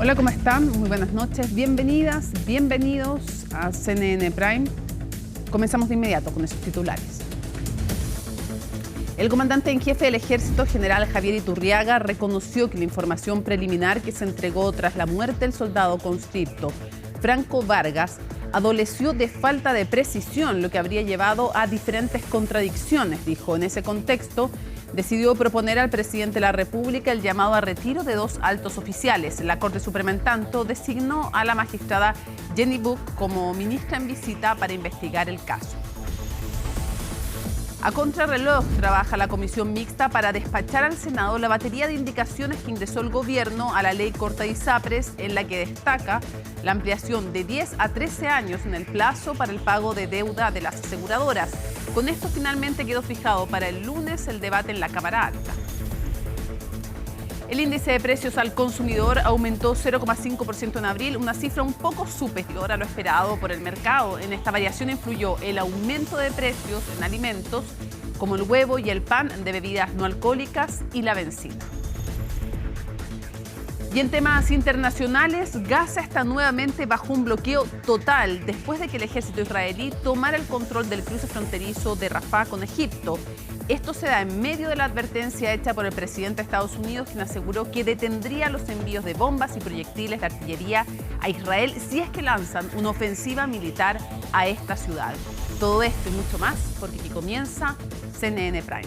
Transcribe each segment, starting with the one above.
Hola, ¿cómo están? Muy buenas noches. Bienvenidas, bienvenidos a CNN Prime. Comenzamos de inmediato con esos titulares. El comandante en jefe del Ejército, general Javier Iturriaga, reconoció que la información preliminar que se entregó tras la muerte del soldado conscripto Franco Vargas adoleció de falta de precisión, lo que habría llevado a diferentes contradicciones, dijo. En ese contexto, decidió proponer al presidente de la República el llamado a retiro de 2 altos oficiales. La Corte Suprema, en tanto, designó a la magistrada Jenny Buck como ministra en visita para investigar el caso. A contrarreloj trabaja la comisión mixta para despachar al Senado la batería de indicaciones que ingresó el gobierno a la ley corta ISAPRES, en la que destaca la ampliación de 10 a 13 años en el plazo para el pago de deuda de las aseguradoras. Con esto finalmente quedó fijado para el lunes el debate en la Cámara Alta. El índice de precios al consumidor aumentó 0,5% en abril, una cifra un poco superior a lo esperado por el mercado. En esta variación influyó el aumento de precios en alimentos como el huevo y el pan, de bebidas no alcohólicas y la benzina. Y en temas internacionales, Gaza está nuevamente bajo un bloqueo total después de que el ejército israelí tomara el control del cruce fronterizo de Rafah con Egipto. Esto se da en medio de la advertencia hecha por el presidente de Estados Unidos, quien aseguró que detendría los envíos de bombas y proyectiles de artillería a Israel si es que lanzan una ofensiva militar a esta ciudad. Todo esto y mucho más, porque aquí comienza CNN Prime.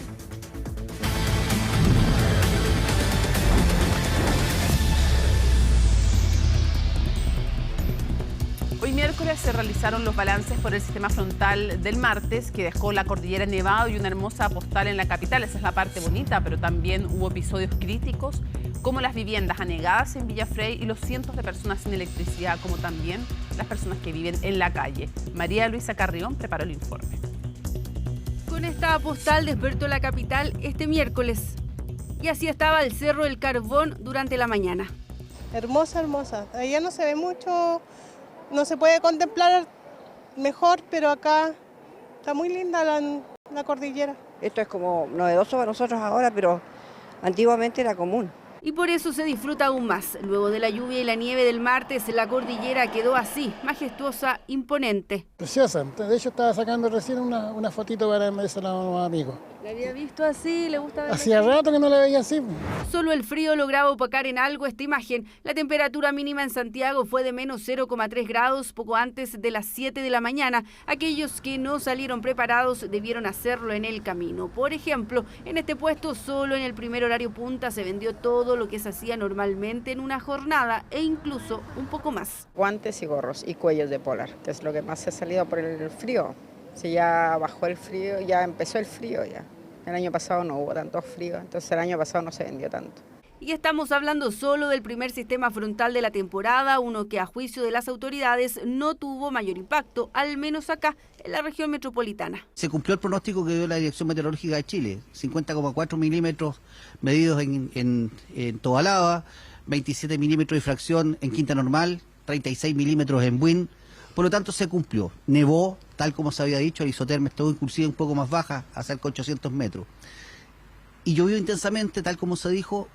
Hoy miércoles se realizaron los balances por el sistema frontal del martes, que dejó la cordillera Nevado y una hermosa postal en la capital. Esa es la parte bonita, pero también hubo episodios críticos, como las viviendas anegadas en Villafrey y los cientos de personas sin electricidad, como también las personas que viven en la calle. María Luisa Carrión preparó el informe. Con esta postal despertó la capital este miércoles. Y así estaba el Cerro del Carbón durante la mañana. Hermosa, hermosa. Allá no se ve mucho. No se puede contemplar mejor, pero acá está muy linda la cordillera. Esto es como novedoso para nosotros ahora, pero antiguamente era común. Y por eso se disfruta aún más. Luego de la lluvia y la nieve del martes, la cordillera quedó así, majestuosa, imponente. Preciosa. De hecho, estaba sacando recién una fotito para enviársela a unos amigos. ¿La había visto así? ¿Le gusta verla? Hacía rato que no la veía así. Solo el frío lograba opacar en algo esta imagen. La temperatura mínima en Santiago fue de menos 0,3 grados poco antes de las 7 de la mañana. Aquellos que no salieron preparados debieron hacerlo en el camino. Por ejemplo, en este puesto solo en el primer horario punta se vendió todo lo que se hacía normalmente en una jornada e incluso un poco más. Guantes y gorros y cuellos de polar, que es lo que más se ha salido por el frío. Si ya bajó el frío, ya empezó el frío ya. El año pasado no hubo tanto frío, entonces el año pasado no se vendió tanto. Y estamos hablando solo del primer sistema frontal de la temporada, uno que a juicio de las autoridades no tuvo mayor impacto, al menos acá en la región metropolitana. Se cumplió el pronóstico que dio la Dirección Meteorológica de Chile, 50,4 milímetros medidos en Tobalaba, 27 milímetros de difracción en Quinta Normal, 36 milímetros en Buin. Por lo tanto, se cumplió. Nevó, tal como se había dicho, la isoterma estuvo inclusive un poco más baja, a cerca de 800 metros. Y llovió intensamente, tal como se dijo,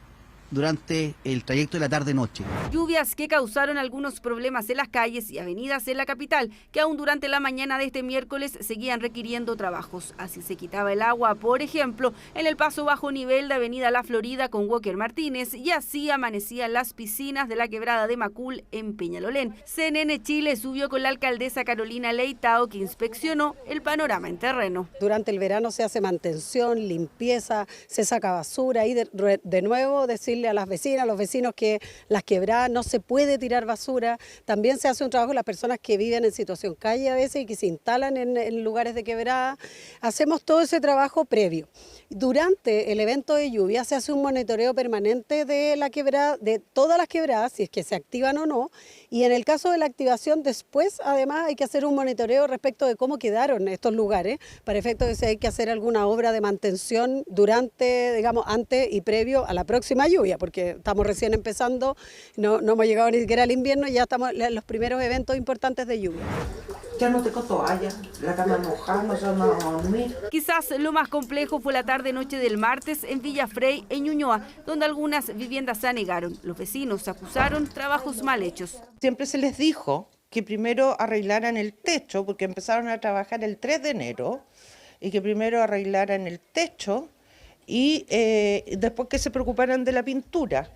durante el trayecto de la tarde-noche. Lluvias que causaron algunos problemas en las calles y avenidas en la capital, que aún durante la mañana de este miércoles seguían requiriendo trabajos. Así se quitaba el agua, por ejemplo, en el paso bajo nivel de Avenida La Florida con Walker Martínez, y así amanecían las piscinas de la quebrada de Macul en Peñalolén. CNN Chile subió con la alcaldesa Carolina Leitao, que inspeccionó el panorama en terreno. Durante el verano se hace mantención, limpieza, se saca basura y de nuevo decirle a las vecinas, a los vecinos que las quebradas no se puede tirar basura. También se hace un trabajo con las personas que viven en situación calle a veces y que se instalan en lugares de quebrada. Hacemos todo ese trabajo previo. Durante el evento de lluvia se hace un monitoreo permanente de la quebrada, de todas las quebradas, si es que se activan o no. Y en el caso de la activación después, además, hay que hacer un monitoreo respecto de cómo quedaron estos lugares, para efecto de si hay que hacer alguna obra de mantención durante, digamos, antes y previo a la próxima lluvia. lluvia, porque estamos recién empezando, no hemos llegado ni siquiera al invierno y ya estamos en los primeros eventos importantes de lluvia. Ya no tengo toalla, la cama mojada, no se va a dormir. Quizás lo más complejo fue la tarde-noche del martes en Villa Frey, en Ñuñoa, donde algunas viviendas se anegaron. Los vecinos acusaron trabajos mal hechos. Siempre se les dijo que primero arreglaran el techo, porque empezaron a trabajar el 3 de enero, y que primero arreglaran el techo y después que se preocuparan de la pintura.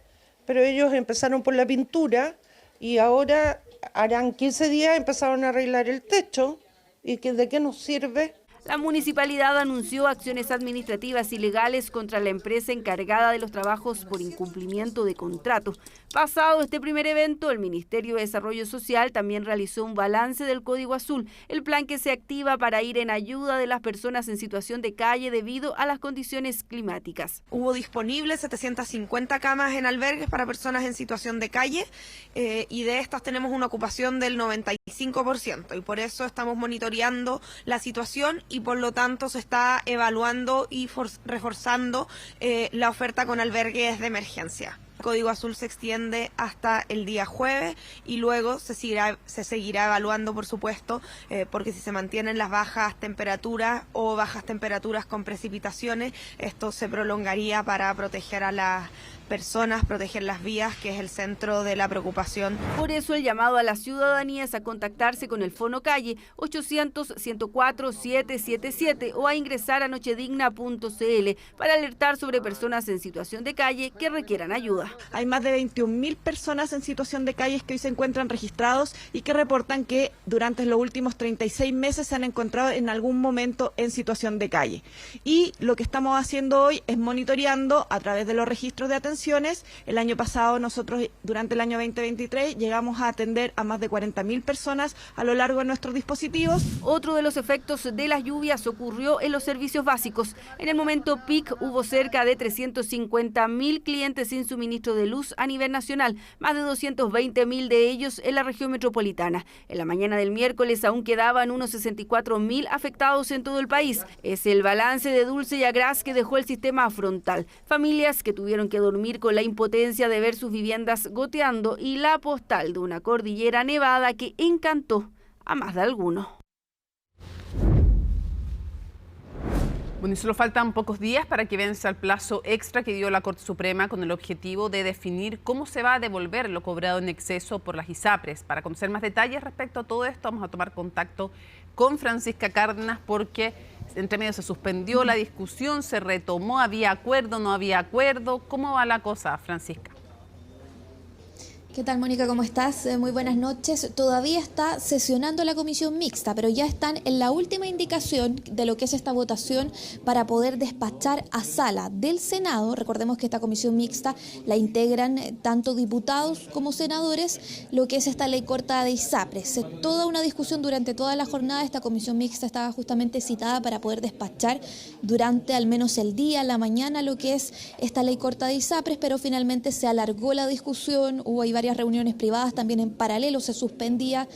Pero ellos empezaron por la pintura y ahora harán 15 días empezaron a arreglar el techo. ¿Y de qué nos sirve? La municipalidad anunció acciones administrativas y legales contra la empresa encargada de los trabajos por incumplimiento de contrato. Pasado este primer evento, el Ministerio de Desarrollo Social también realizó un balance del Código Azul, el plan que se activa para ir en ayuda de las personas en situación de calle debido a las condiciones climáticas. Hubo disponibles 750 camas en albergues para personas en situación de calle y de estas tenemos una ocupación del 95% y por eso estamos monitoreando la situación y por lo tanto se está evaluando y reforzando la oferta con albergues de emergencia. El Código Azul se extiende hasta el día jueves y luego se seguirá evaluando, por supuesto, porque si se mantienen las bajas temperaturas o bajas temperaturas con precipitaciones, esto se prolongaría para proteger a las personas, proteger las vías, que es el centro de la preocupación. Por eso el llamado a la ciudadanía es a contactarse con el Fono Calle 800-104-777 o a ingresar a nochedigna.cl para alertar sobre personas en situación de calle que requieran ayuda. Hay más de 21.000 personas en situación de calle que hoy se encuentran registrados y que reportan que durante los últimos 36 meses se han encontrado en algún momento en situación de calle. Y lo que estamos haciendo hoy es monitoreando a través de los registros de atención. El año pasado nosotros durante el año 2023 llegamos a atender a más de 40.000 personas a lo largo de nuestros dispositivos. Otro de los efectos de las lluvias ocurrió en los servicios básicos. En el momento peak hubo cerca de 350.000 clientes sin suministro de luz a nivel nacional, más de 220.000 de ellos en la región metropolitana. En la mañana del miércoles aún quedaban unos 64.000 afectados en todo el país. Es el balance de Dulce y Agraz que dejó el sistema frontal. Familias que tuvieron que dormir con la impotencia de ver sus viviendas goteando y la postal de una cordillera nevada que encantó a más de alguno. Bueno, y solo faltan pocos días para que venza el plazo extra que dio la Corte Suprema con el objetivo de definir cómo se va a devolver lo cobrado en exceso por las ISAPRES. Para conocer más detalles respecto a todo esto, vamos a tomar contacto con Francisca Cárdenas porque entre medio se suspendió la discusión, se retomó, había acuerdo, no había acuerdo. ¿Cómo va la cosa, Francisca? ¿Qué tal, Mónica? ¿Cómo estás? Muy buenas noches. Todavía está sesionando la comisión mixta, pero ya están en la última indicación de lo que es esta votación para poder despachar a sala del Senado. Recordemos que esta comisión mixta la integran tanto diputados como senadores, lo que es esta ley corta de ISAPRES. Toda una discusión durante toda la jornada. Esta comisión mixta estaba justamente citada para poder despachar durante al menos el día, la mañana, lo que es esta ley corta de ISAPRES, pero finalmente se alargó la discusión, hubo ahí varias reuniones privadas también en paralelo, se suspendía,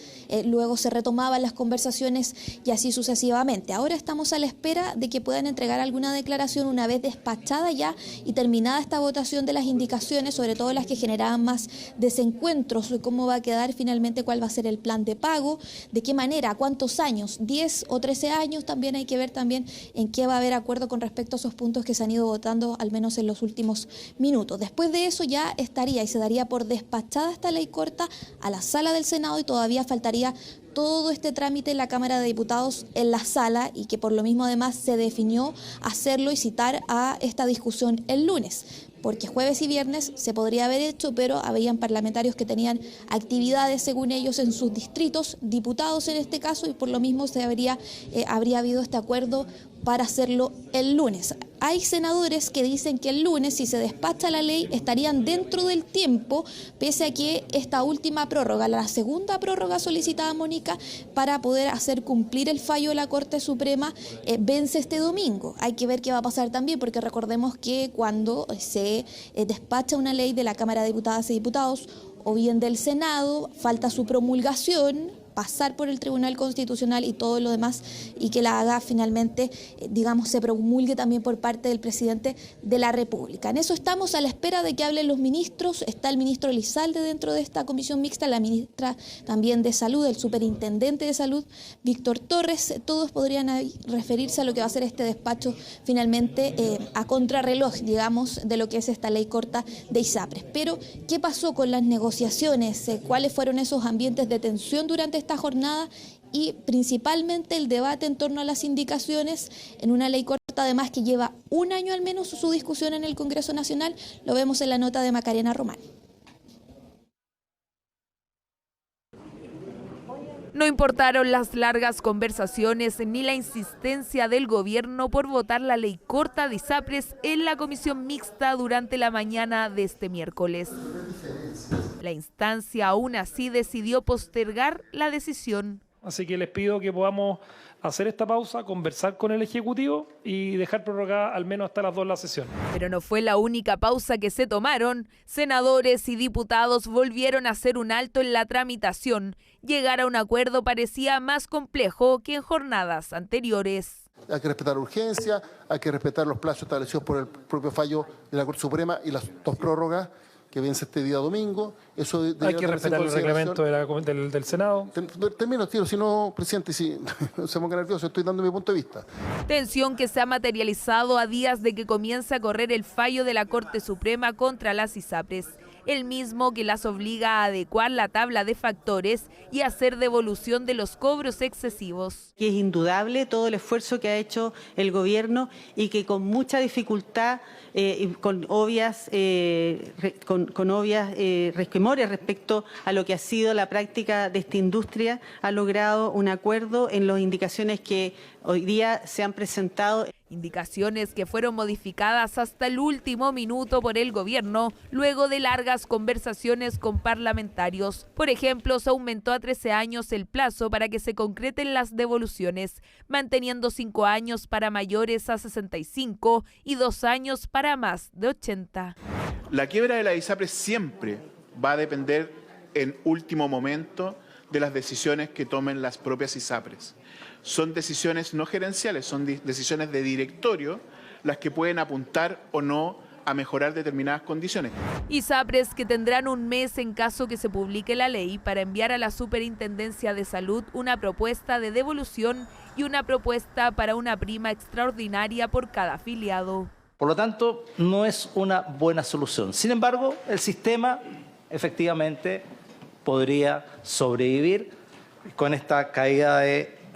luego se retomaban las conversaciones y así sucesivamente. Ahora estamos a la espera de que puedan entregar alguna declaración una vez despachada ya y terminada esta votación de las indicaciones, sobre todo las que generaban más desencuentros, cómo va a quedar finalmente, cuál va a ser el plan de pago, de qué manera, cuántos años, 10 o 13 años, también hay que ver también en qué va a haber acuerdo con respecto a esos puntos que se han ido votando al menos en los últimos minutos. Después de eso ya estaría y se daría por despachada esta ley corta a la sala del Senado y todavía faltaría todo este trámite en la Cámara de Diputados en la sala y que por lo mismo además se definió hacerlo y citar a esta discusión el lunes. Porque jueves y viernes se podría haber hecho, pero habían parlamentarios que tenían actividades, según ellos, en sus distritos, diputados en este caso, y por lo mismo habría habido este acuerdo para hacerlo el lunes. Hay senadores que dicen que el lunes, si se despacha la ley, estarían dentro del tiempo, pese a que esta última prórroga, la segunda prórroga solicitada, Mónica, para poder hacer cumplir el fallo de la Corte Suprema, vence este domingo. Hay que ver qué va a pasar también, porque recordemos que cuando se despacha una ley de la Cámara de Diputadas y Diputados, o bien del Senado, falta su promulgación, pasar por el Tribunal Constitucional y todo lo demás, y que la haga finalmente, digamos, se promulgue también por parte del presidente de la República. En eso estamos, a la espera de que hablen los ministros. Está el ministro Elizalde dentro de esta comisión mixta, la ministra también de Salud, el superintendente de Salud, Víctor Torres. Todos podrían referirse a lo que va a ser este despacho finalmente a contrarreloj, digamos, de lo que es esta ley corta de ISAPRES. Pero, ¿qué pasó con las negociaciones? ¿Cuáles fueron esos ambientes de tensión durante esta jornada? Y principalmente el debate en torno a las indicaciones en una ley corta, además, que lleva un año al menos su discusión en el Congreso Nacional. Lo vemos en la nota de Macarena Román. No importaron las largas conversaciones ni la insistencia del gobierno por votar la ley corta de ISAPRES en la comisión mixta durante la mañana de este miércoles. La instancia aún así decidió postergar la decisión. Así que les pido que podamos hacer esta pausa, conversar con el Ejecutivo y dejar prorrogada al menos hasta las 2 la sesión. Pero no fue la única pausa que se tomaron. Senadores y diputados volvieron a hacer un alto en la tramitación. Llegar a un acuerdo parecía más complejo que en jornadas anteriores. Hay que respetar la urgencia, hay que respetar los plazos establecidos por el propio fallo de la Corte Suprema y las 2 prórrogas que vence este día domingo. Eso hay que respetar el reglamento del Senado. Termino, tío, si no, presidente, si no se ponga nervioso, estoy dando mi punto de vista. Tensión que se ha materializado a días de que comience a correr el fallo de la Corte Suprema contra las ISAPRES, el mismo que las obliga a adecuar la tabla de factores y hacer devolución de los cobros excesivos. Es indudable todo el esfuerzo que ha hecho el gobierno y que con mucha dificultad, con obvias resquemores respecto a lo que ha sido la práctica de esta industria, ha logrado un acuerdo en las indicaciones que hoy día se han presentado. Indicaciones que fueron modificadas hasta el último minuto por el gobierno, luego de largas conversaciones con parlamentarios. Por ejemplo, se aumentó a 13 años el plazo para que se concreten las devoluciones, manteniendo 5 años para mayores a 65 y 2 años para más de 80. La quiebra de la ISAPRES siempre va a depender en último momento de las decisiones que tomen las propias ISAPRES. Son decisiones no gerenciales, son decisiones de directorio las que pueden apuntar o no a mejorar determinadas condiciones. ISAPRES que tendrán un mes en caso que se publique la ley para enviar a la Superintendencia de Salud una propuesta de devolución y una propuesta para una prima extraordinaria por cada afiliado. Por lo tanto, no es una buena solución. Sin embargo, el sistema efectivamente podría sobrevivir con esta caída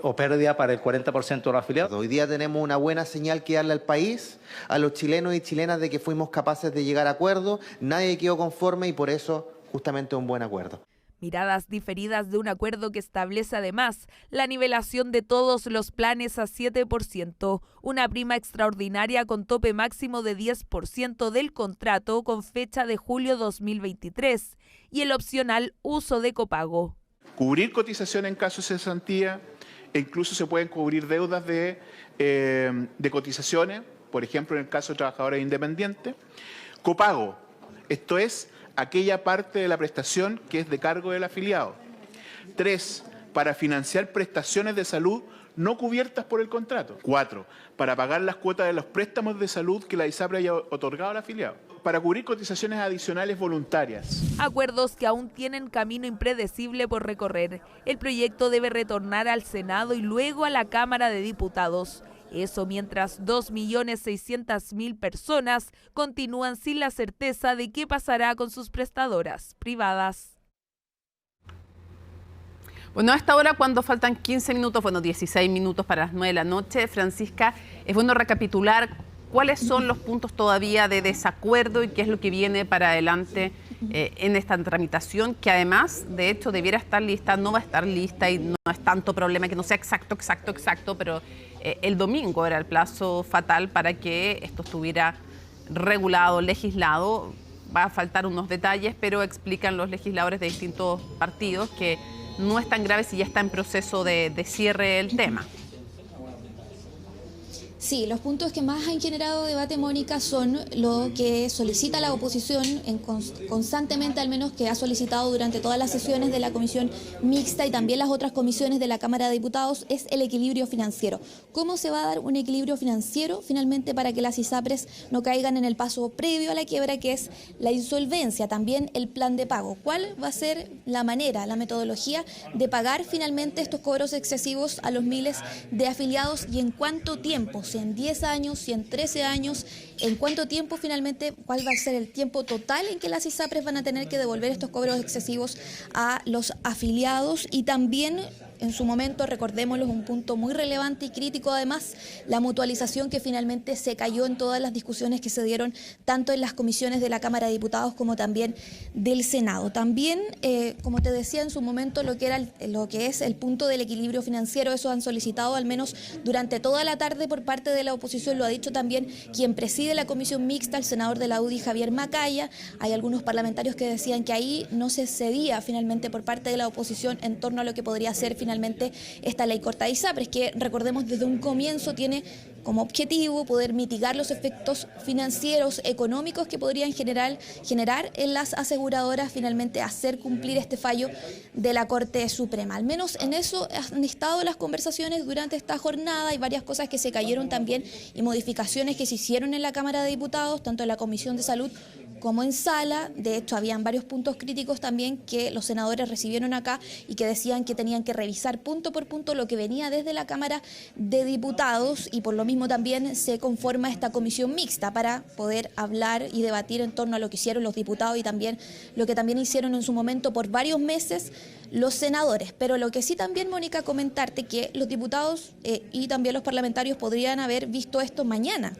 o pérdida para el 40% de los afiliados. Hoy día tenemos una buena señal que darle al país, a los chilenos y chilenas, de que fuimos capaces de llegar a acuerdos, nadie quedó conforme y por eso justamente un buen acuerdo. Miradas diferidas de un acuerdo que establece además la nivelación de todos los planes a 7%, una prima extraordinaria con tope máximo de 10% del contrato con fecha de julio 2023 y el opcional uso de copago. Cubrir cotización en caso de cesantía, e incluso se pueden cubrir deudas de cotizaciones, por ejemplo en el caso de trabajadores independientes. Copago, esto es aquella parte de la prestación que es de cargo del afiliado. 3, para financiar prestaciones de salud no cubiertas por el contrato. 4, para pagar las cuotas de los préstamos de salud que la ISAPRE haya otorgado al afiliado. Para cubrir cotizaciones adicionales voluntarias. Acuerdos que aún tienen camino impredecible por recorrer. El proyecto debe retornar al Senado y luego a la Cámara de Diputados. Eso mientras 2.600.000 personas continúan sin la certeza de qué pasará con sus prestadoras privadas. Bueno, a esta hora, cuando faltan 15 minutos, 16 minutos para las 9 de la noche, Francisca, es bueno recapitular cuáles son los puntos todavía de desacuerdo y qué es lo que viene para adelante en esta tramitación, que además, de hecho, debiera estar lista, no va a estar lista y no es tanto problema que no sea exacto, pero el domingo era el plazo fatal para que esto estuviera regulado, legislado. Va a faltar unos detalles, pero explican los legisladores de distintos partidos que no es tan grave si ya está en proceso de cierre el tema. Sí, los puntos que más han generado debate, Mónica, son lo que solicita la oposición constantemente, al menos que ha solicitado durante todas las sesiones de la comisión mixta y también las otras comisiones de la Cámara de Diputados, es el equilibrio financiero. ¿Cómo se va a dar un equilibrio financiero finalmente para que las ISAPRES no caigan en el paso previo a la quiebra, que es la insolvencia? También el plan de pago. ¿Cuál va a ser la manera, la metodología de pagar finalmente estos cobros excesivos a los miles de afiliados y en cuánto tiempo? Si en 10 años, si en 13 años, ¿en cuánto tiempo finalmente, cuál va a ser el tiempo total en que las ISAPRES van a tener que devolver estos cobros excesivos a los afiliados? Y también, en su momento, recordémoslo, un punto muy relevante y crítico además, la mutualización que finalmente se cayó en todas las discusiones que se dieron tanto en las comisiones de la Cámara de Diputados como también del Senado. También, como te decía en su momento, lo que es el punto del equilibrio financiero, eso han solicitado al menos durante toda la tarde por parte de la oposición, lo ha dicho también quien preside la comisión mixta, el senador de la UDI, Javier Macaya. Hay algunos parlamentarios que decían que ahí no se cedía finalmente por parte de la oposición en torno a lo que podría ser finalmente esta ley corta de ISAPRES, que recordemos desde un comienzo tiene como objetivo poder mitigar los efectos financieros, económicos que podrían generar en las aseguradoras, finalmente hacer cumplir este fallo de la Corte Suprema. Al menos en eso han estado las conversaciones durante esta jornada. Hay varias cosas que se cayeron también y modificaciones que se hicieron en la Cámara de Diputados, tanto en la Comisión de Salud como en sala. De hecho, habían varios puntos críticos también que los senadores recibieron acá y que decían que tenían que revisar punto por punto lo que venía desde la Cámara de Diputados, y por lo mismo también se conforma esta comisión mixta para poder hablar y debatir en torno a lo que hicieron los diputados y también lo que también hicieron en su momento por varios meses los senadores. Pero lo que sí también, Mónica, comentarte que los diputados y también los parlamentarios podrían haber visto esto mañana.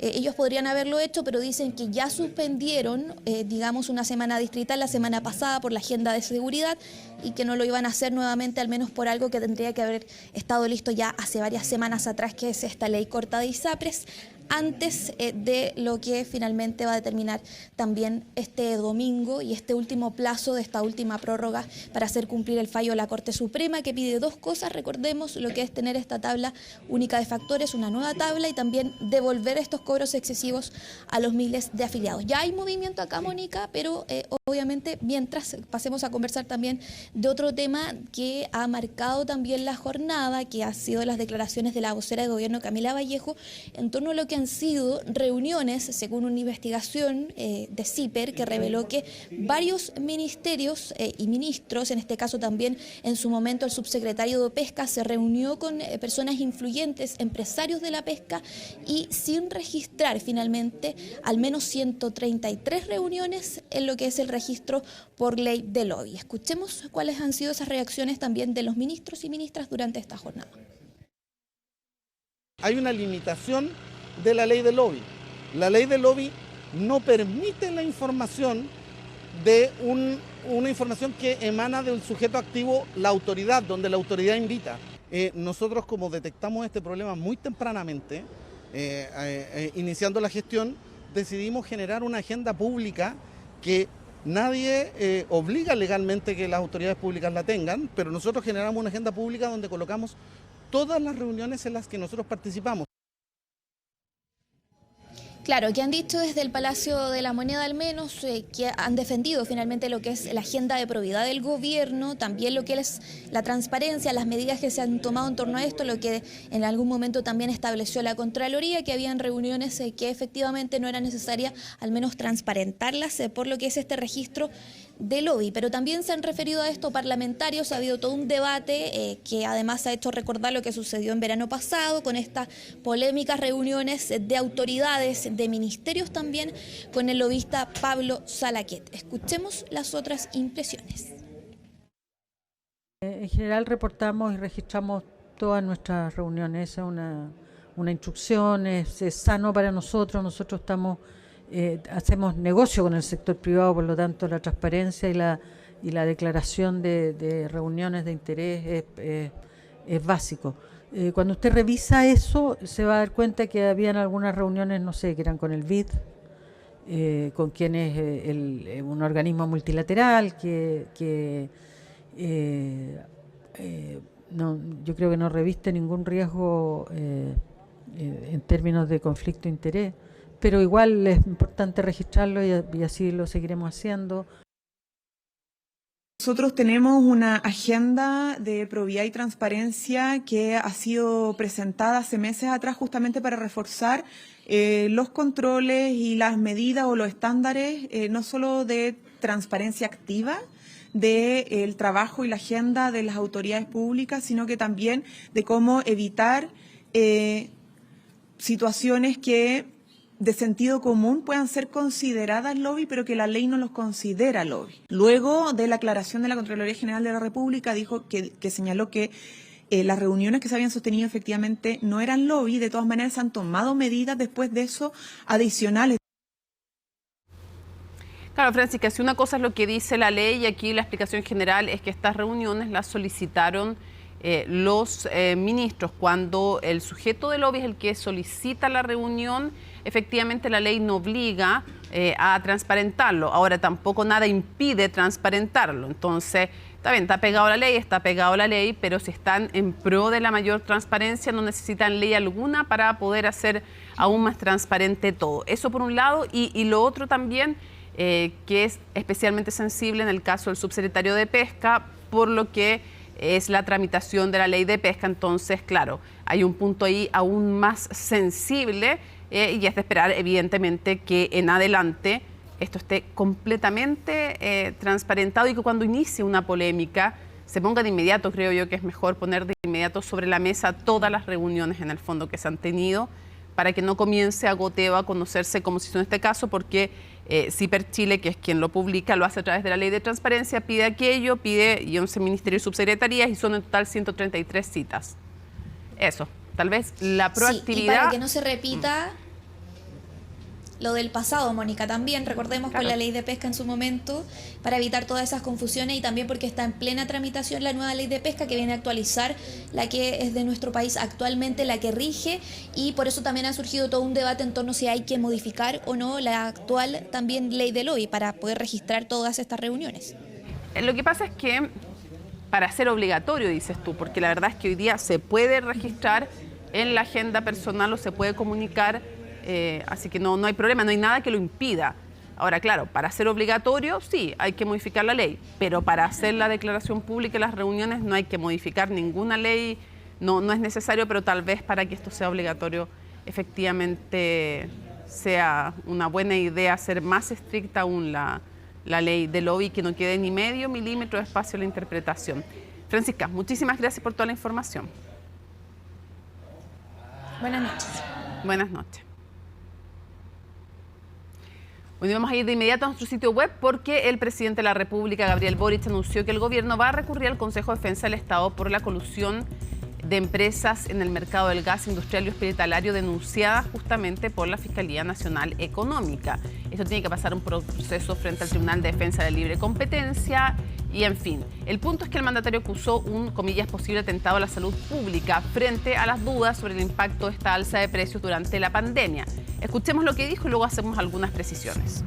Ellos podrían haberlo hecho, pero dicen que ya suspendieron, digamos, una semana distrital la semana pasada por la agenda de seguridad y que no lo iban a hacer nuevamente, al menos por algo que tendría que haber estado listo ya hace varias semanas atrás, que es esta ley corta de ISAPRES, antes de lo que finalmente va a determinar también este domingo y este último plazo de esta última prórroga para hacer cumplir el fallo de la Corte Suprema, que pide dos cosas. Recordemos lo que es tener esta tabla única de factores, una nueva tabla, y también devolver estos cobros excesivos a los miles de afiliados. Ya hay movimiento acá, Mónica, pero obviamente mientras pasemos a conversar también de otro tema que ha marcado también la jornada, que ha sido las declaraciones de la vocera de gobierno, Camila Vallejo, en torno a lo que han sido reuniones, según una investigación de CIPER, que reveló que varios ministerios y ministros, en este caso también en su momento el subsecretario de Pesca, se reunió con personas influyentes, empresarios de la pesca, y sin registrar finalmente al menos 133 reuniones en lo que es el registro por ley de lobby. Escuchemos cuáles han sido esas reacciones también de los ministros y ministras durante esta jornada. Hay una limitación de la ley de lobby. La ley de lobby no permite la información de una información que emana del sujeto activo, la autoridad, donde la autoridad invita. Nosotros, como detectamos este problema muy tempranamente, iniciando la gestión, decidimos generar una agenda pública que nadie obliga legalmente que las autoridades públicas la tengan, pero nosotros generamos una agenda pública donde colocamos todas las reuniones en las que nosotros participamos. Claro, que han dicho desde el Palacio de la Moneda al menos, que han defendido finalmente lo que es la agenda de probidad del gobierno, también lo que es la transparencia, las medidas que se han tomado en torno a esto, lo que en algún momento también estableció la Contraloría, que habían reuniones que efectivamente no era necesaria al menos transparentarlas por lo que es este registro de lobby. Pero también se han referido a esto parlamentarios, ha habido todo un debate que además ha hecho recordar lo que sucedió en verano pasado con estas polémicas reuniones de autoridades, de ministerios también, con el lobista Pablo Salaquet. Escuchemos las otras impresiones. En general reportamos y registramos todas nuestras reuniones. Es una instrucción, es sano para nosotros. Nosotros hacemos negocio con el sector privado, por lo tanto la transparencia y la declaración de reuniones de interés es básico. Cuando usted revisa eso, se va a dar cuenta que habían algunas reuniones, no sé, que eran con el BID, con quien es un organismo multilateral no, yo creo que no reviste ningún riesgo en términos de conflicto de interés, pero igual es importante registrarlo y así lo seguiremos haciendo. Nosotros tenemos una agenda de probidad y transparencia que ha sido presentada hace meses atrás justamente para reforzar los controles y las medidas o los estándares, no solo de transparencia activa del trabajo y la agenda de las autoridades públicas, sino que también de cómo evitar situaciones que de sentido común puedan ser consideradas lobby, pero que la ley no los considera lobby. Luego de la aclaración de la Contraloría General de la República, dijo que señaló que las reuniones que se habían sostenido efectivamente no eran lobby, de todas maneras han tomado medidas después de eso adicionales. Claro, Francisca, si una cosa es lo que dice la ley, y aquí la explicación general es que estas reuniones las solicitaron los ministros. Cuando el sujeto de lobby es el que solicita la reunión, efectivamente la ley no obliga a transparentarlo. Ahora tampoco nada impide transparentarlo. Entonces, está bien, está pegado a la ley, pero si están en pro de la mayor transparencia, no necesitan ley alguna para poder hacer aún más transparente todo. Eso por un lado, y lo otro también, que es especialmente sensible en el caso del subsecretario de Pesca, por lo que es la tramitación de la ley de pesca. Entonces, claro, hay un punto ahí aún más sensible y es de esperar, evidentemente, que en adelante esto esté completamente transparentado y que cuando inicie una polémica se ponga de inmediato. Creo yo que es mejor poner de inmediato sobre la mesa todas las reuniones en el fondo que se han tenido, para que no comience a goteo a conocerse como se hizo en este caso, porque CIPER Chile, que es quien lo publica, lo hace a través de la ley de transparencia, pide aquello, pide 11 ministerios y subsecretarías, y son en total 133 citas. Eso, tal vez la proactividad... Sí, y para que no se repita lo del pasado, Mónica, también recordemos con la ley de pesca en su momento, para evitar todas esas confusiones, y también porque está en plena tramitación la nueva ley de pesca que viene a actualizar la que es de nuestro país actualmente, la que rige, y por eso también ha surgido todo un debate en torno a si hay que modificar o no la actual también ley de lobby para poder registrar todas estas reuniones. Lo que pasa es que para ser obligatorio, dices tú, porque la verdad es que hoy día se puede registrar en la agenda personal o se puede comunicar. Así que no hay problema, no hay nada que lo impida. Ahora, claro, para ser obligatorio, sí, hay que modificar la ley, pero para hacer la declaración pública y las reuniones no hay que modificar ninguna ley, no es necesario, pero tal vez para que esto sea obligatorio, efectivamente sea una buena idea hacer más estricta aún la ley de lobby, que no quede ni medio milímetro de espacio a la interpretación. Francisca, muchísimas gracias por toda la información. Buenas noches. Buenas noches. Hoy vamos a ir de inmediato a nuestro sitio web porque el presidente de la República, Gabriel Boric, anunció que el gobierno va a recurrir al Consejo de Defensa del Estado por la colusión de empresas en el mercado del gas industrial y hospitalario denunciadas justamente por la Fiscalía Nacional Económica. Esto tiene que pasar un proceso frente al Tribunal de Defensa de Libre Competencia y, en fin. El punto es que el mandatario acusó un, comillas, posible atentado a la salud pública frente a las dudas sobre el impacto de esta alza de precios durante la pandemia. Escuchemos lo que dijo y luego hacemos algunas precisiones.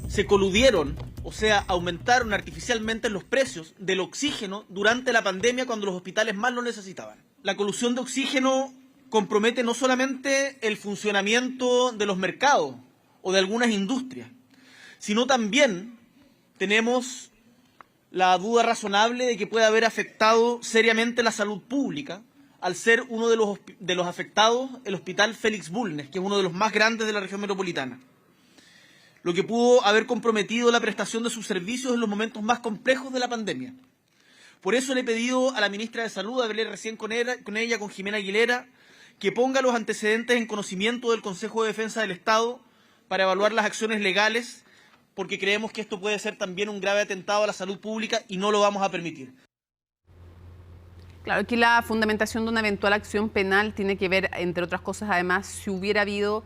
Se coludieron, o sea, aumentaron artificialmente los precios del oxígeno durante la pandemia cuando los hospitales más lo necesitaban. La colusión de oxígeno compromete no solamente el funcionamiento de los mercados o de algunas industrias, sino también tenemos la duda razonable de que puede haber afectado seriamente la salud pública, al ser uno de los afectados el Hospital Félix Bulnes, que es uno de los más grandes de la región metropolitana, lo que pudo haber comprometido la prestación de sus servicios en los momentos más complejos de la pandemia. Por eso le he pedido a la ministra de Salud, hablé recién con ella, con Jimena Aguilera, que ponga los antecedentes en conocimiento del Consejo de Defensa del Estado para evaluar las acciones legales, porque creemos que esto puede ser también un grave atentado a la salud pública y no lo vamos a permitir. Claro, aquí la fundamentación de una eventual acción penal tiene que ver, entre otras cosas, además, si hubiera habido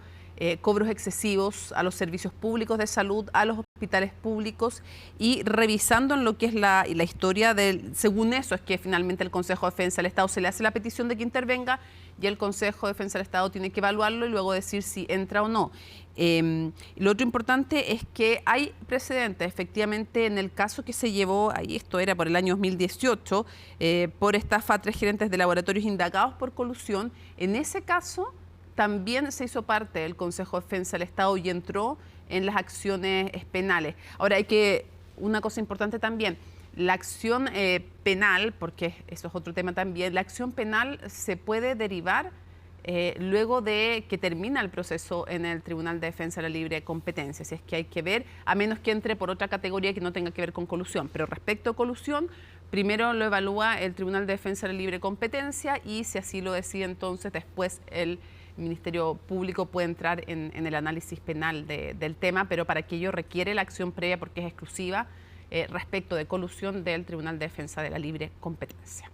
cobros excesivos a los servicios públicos de salud, a los hospitales públicos y revisando en lo que es la historia según eso es que finalmente el Consejo de Defensa del Estado se le hace la petición de que intervenga y el Consejo de Defensa del Estado tiene que evaluarlo y luego decir si entra o no. Lo otro importante es que hay precedentes, efectivamente, en el caso que se llevó, ahí esto era por el año 2018, por estafa a 3 gerentes de laboratorios indagados por colusión. En ese caso también se hizo parte del Consejo de Defensa del Estado y entró en las acciones penales. Ahora, una cosa importante también, la acción penal, porque eso es otro tema también, la acción penal se puede derivar luego de que termina el proceso en el Tribunal de Defensa de la Libre Competencia. Si es que hay que ver, a menos que entre por otra categoría que no tenga que ver con colusión. Pero respecto a colusión, primero lo evalúa el Tribunal de Defensa de la Libre Competencia y si así lo decide, entonces después el Ministerio Público puede entrar en el análisis penal del tema, pero para aquello requiere la acción previa porque es exclusiva respecto de colusión del Tribunal de Defensa de la Libre Competencia.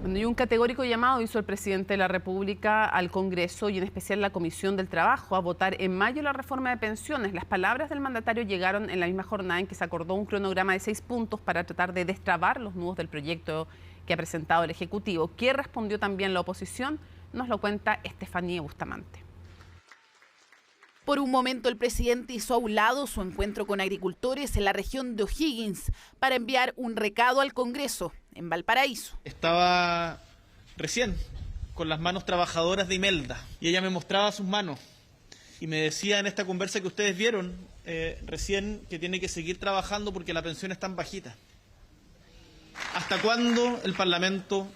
Bueno, y un categórico llamado hizo el presidente de la República al Congreso y en especial la Comisión del Trabajo a votar en mayo la reforma de pensiones. Las palabras del mandatario llegaron en la misma jornada en que se acordó un cronograma de 6 puntos para tratar de destrabar los nudos del proyecto que ha presentado el Ejecutivo. ¿Qué respondió también la oposición? Nos lo cuenta Estefanía Bustamante. Por un momento el presidente hizo a un lado su encuentro con agricultores en la región de O'Higgins para enviar un recado al Congreso en Valparaíso. Estaba recién con las manos trabajadoras de Imelda y ella me mostraba sus manos y me decía en esta conversa que ustedes vieron recién que tiene que seguir trabajando porque la pensión es tan bajita. ¿Hasta cuándo el Parlamento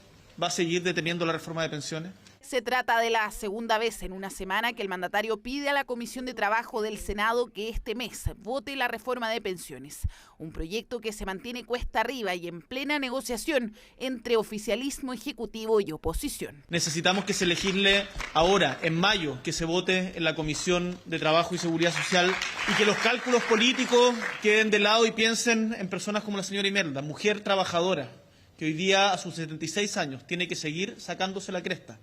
va a seguir deteniendo la reforma de pensiones? Se trata de la segunda vez en una semana que el mandatario pide a la Comisión de Trabajo del Senado que este mes vote la reforma de pensiones, un proyecto que se mantiene cuesta arriba y en plena negociación entre oficialismo ejecutivo y oposición. Necesitamos que se legisle ahora, en mayo, que se vote en la Comisión de Trabajo y Seguridad Social y que los cálculos políticos queden de lado y piensen en personas como la señora Imelda, mujer trabajadora, que hoy día a sus 76 años tiene que seguir sacándose la cresta.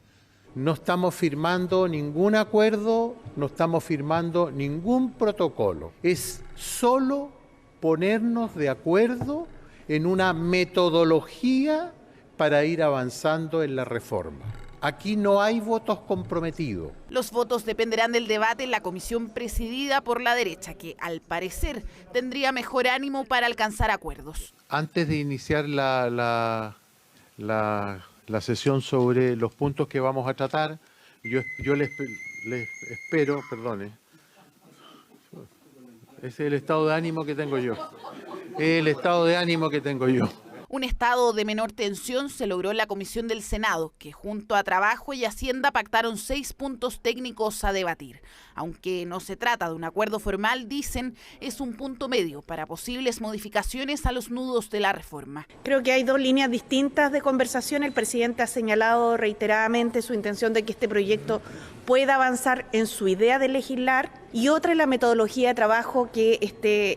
No estamos firmando ningún acuerdo, no estamos firmando ningún protocolo. Es solo ponernos de acuerdo en una metodología para ir avanzando en la reforma. Aquí no hay votos comprometidos. Los votos dependerán del debate en la comisión presidida por la derecha, que al parecer tendría mejor ánimo para alcanzar acuerdos. Antes de iniciar la sesión sobre los puntos que vamos a tratar, yo les espero, perdone, ese es el estado de ánimo que tengo yo, Un estado de menor tensión se logró en la Comisión del Senado, que junto a Trabajo y Hacienda pactaron 6 puntos técnicos a debatir. Aunque no se trata de un acuerdo formal, dicen, es un punto medio para posibles modificaciones a los nudos de la reforma. Creo que hay 2 líneas distintas de conversación. El presidente ha señalado reiteradamente su intención de que este proyecto pueda avanzar en su idea de legislar y otra es la metodología de trabajo que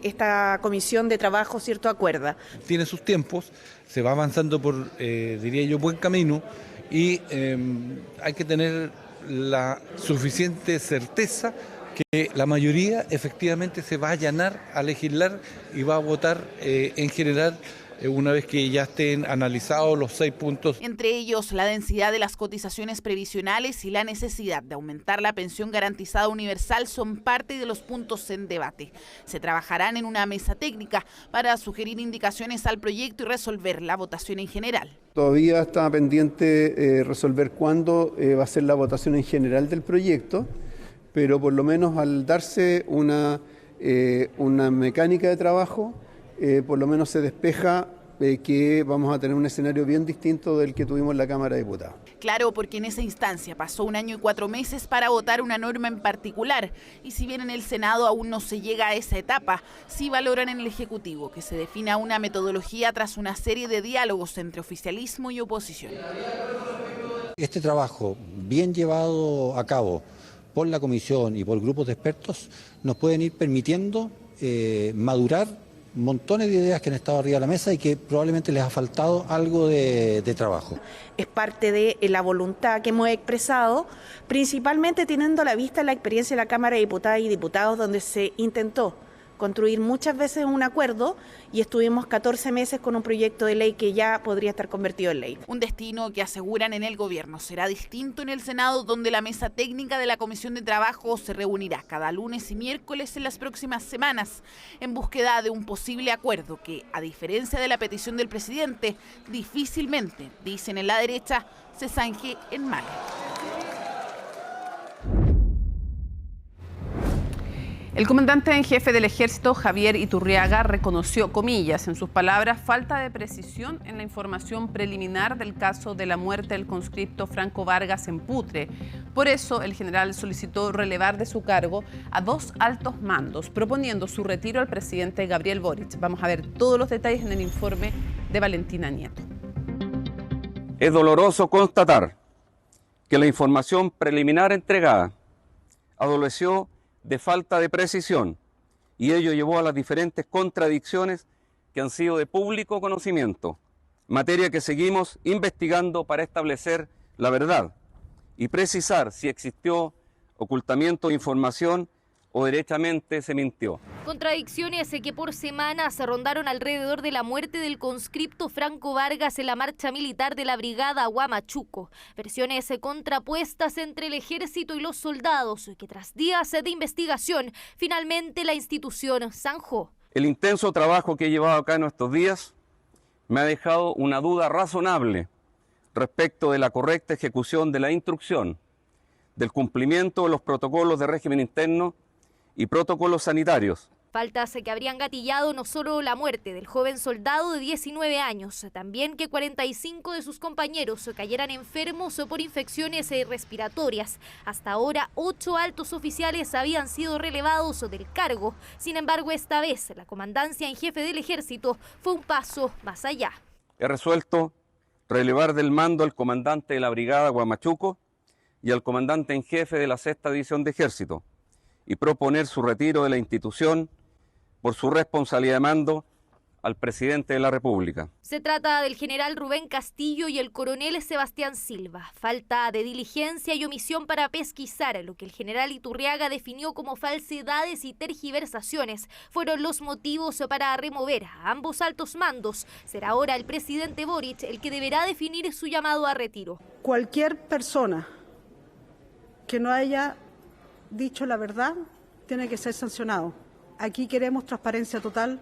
esta comisión de trabajo, ¿cierto?, acuerda. Tiene sus tiempos, se va avanzando por, diría yo, buen camino y hay que tener la suficiente certeza que la mayoría efectivamente se va a allanar a legislar y va a votar en general una vez que ya estén analizados los 6 puntos. Entre ellos, la densidad de las cotizaciones previsionales y la necesidad de aumentar la pensión garantizada universal son parte de los puntos en debate. Se trabajarán en una mesa técnica para sugerir indicaciones al proyecto y resolver la votación en general. Todavía está pendiente resolver cuándo va a ser la votación en general del proyecto, pero por lo menos al darse una mecánica de trabajo, por lo menos se despeja que vamos a tener un escenario bien distinto del que tuvimos en la Cámara de Diputados. Claro, porque en esa instancia pasó 1 año y 4 meses para votar una norma en particular, y si bien en el Senado aún no se llega a esa etapa, sí valoran en el Ejecutivo que se defina una metodología tras una serie de diálogos entre oficialismo y oposición. Este trabajo bien llevado a cabo por la Comisión y por grupos de expertos nos pueden ir permitiendo madurar montones de ideas que han estado arriba de la mesa y que probablemente les ha faltado algo de trabajo. Es parte de la voluntad que hemos expresado, principalmente teniendo a la vista la experiencia de la Cámara de Diputadas y Diputados, donde se intentó construir muchas veces un acuerdo y estuvimos 14 meses con un proyecto de ley que ya podría estar convertido en ley. Un destino que aseguran en el gobierno será distinto en el Senado, donde la mesa técnica de la Comisión de Trabajo se reunirá cada lunes y miércoles en las próximas semanas en búsqueda de un posible acuerdo que, a diferencia de la petición del presidente, difícilmente, dicen en la derecha, se zanje en mal. El comandante en jefe del Ejército, Javier Iturriaga, reconoció, comillas, en sus palabras, falta de precisión en la información preliminar del caso de la muerte del conscripto Franco Vargas en Putre. Por eso, el general solicitó relevar de su cargo a 2 altos mandos, proponiendo su retiro al presidente Gabriel Boric. Vamos a ver todos los detalles en el informe de Valentina Nieto. Es doloroso constatar que la información preliminar entregada adoleció de falta de precisión y ello llevó a las diferentes contradicciones que han sido de público conocimiento, materia que seguimos investigando para establecer la verdad y precisar si existió ocultamiento de información o derechamente se mintió. Contradicciones que por semanas se rondaron alrededor de la muerte del conscripto Franco Vargas en la marcha militar de la brigada Huamachuco. Versiones contrapuestas entre el ejército y los soldados, que tras días de investigación, finalmente la institución zanjó. El intenso trabajo que he llevado a cabo estos días me ha dejado una duda razonable respecto de la correcta ejecución de la instrucción, del cumplimiento de los protocolos de régimen interno y protocolos sanitarios. Faltas que habrían gatillado no solo la muerte del joven soldado de 19 años, también que 45 de sus compañeros cayeran enfermos por infecciones respiratorias. Hasta ahora, 8 altos oficiales habían sido relevados del cargo. Sin embargo, esta vez, la comandancia en jefe del ejército fue un paso más allá. He resuelto relevar del mando al comandante de la brigada Huamachuco y al comandante en jefe de la 6ª División de Ejército, y proponer su retiro de la institución por su responsabilidad de mando al presidente de la República. Se trata del general Rubén Castillo y el coronel Sebastián Silva. Falta de diligencia y omisión para pesquisar lo que el general Iturriaga definió como falsedades y tergiversaciones fueron los motivos para remover a ambos altos mandos. Será ahora el presidente Boric el que deberá definir su llamado a retiro. Cualquier persona que no haya dicho la verdad tiene que ser sancionado. Aquí queremos transparencia total,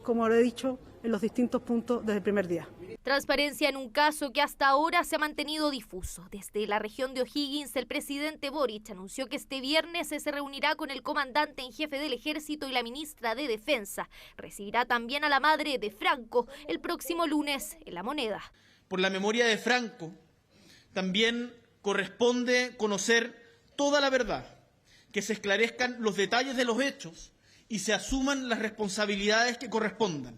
como lo he dicho, en los distintos puntos desde el primer día. Transparencia en un caso que hasta ahora se ha mantenido difuso. Desde la región de O'Higgins, el presidente Boric anunció que este viernes se reunirá con el comandante en jefe del ejército y la ministra de Defensa. Recibirá también a la madre de Franco el próximo lunes en La Moneda. Por la memoria de Franco, también corresponde conocer toda la verdad, que se esclarezcan los detalles de los hechos y se asuman las responsabilidades que correspondan.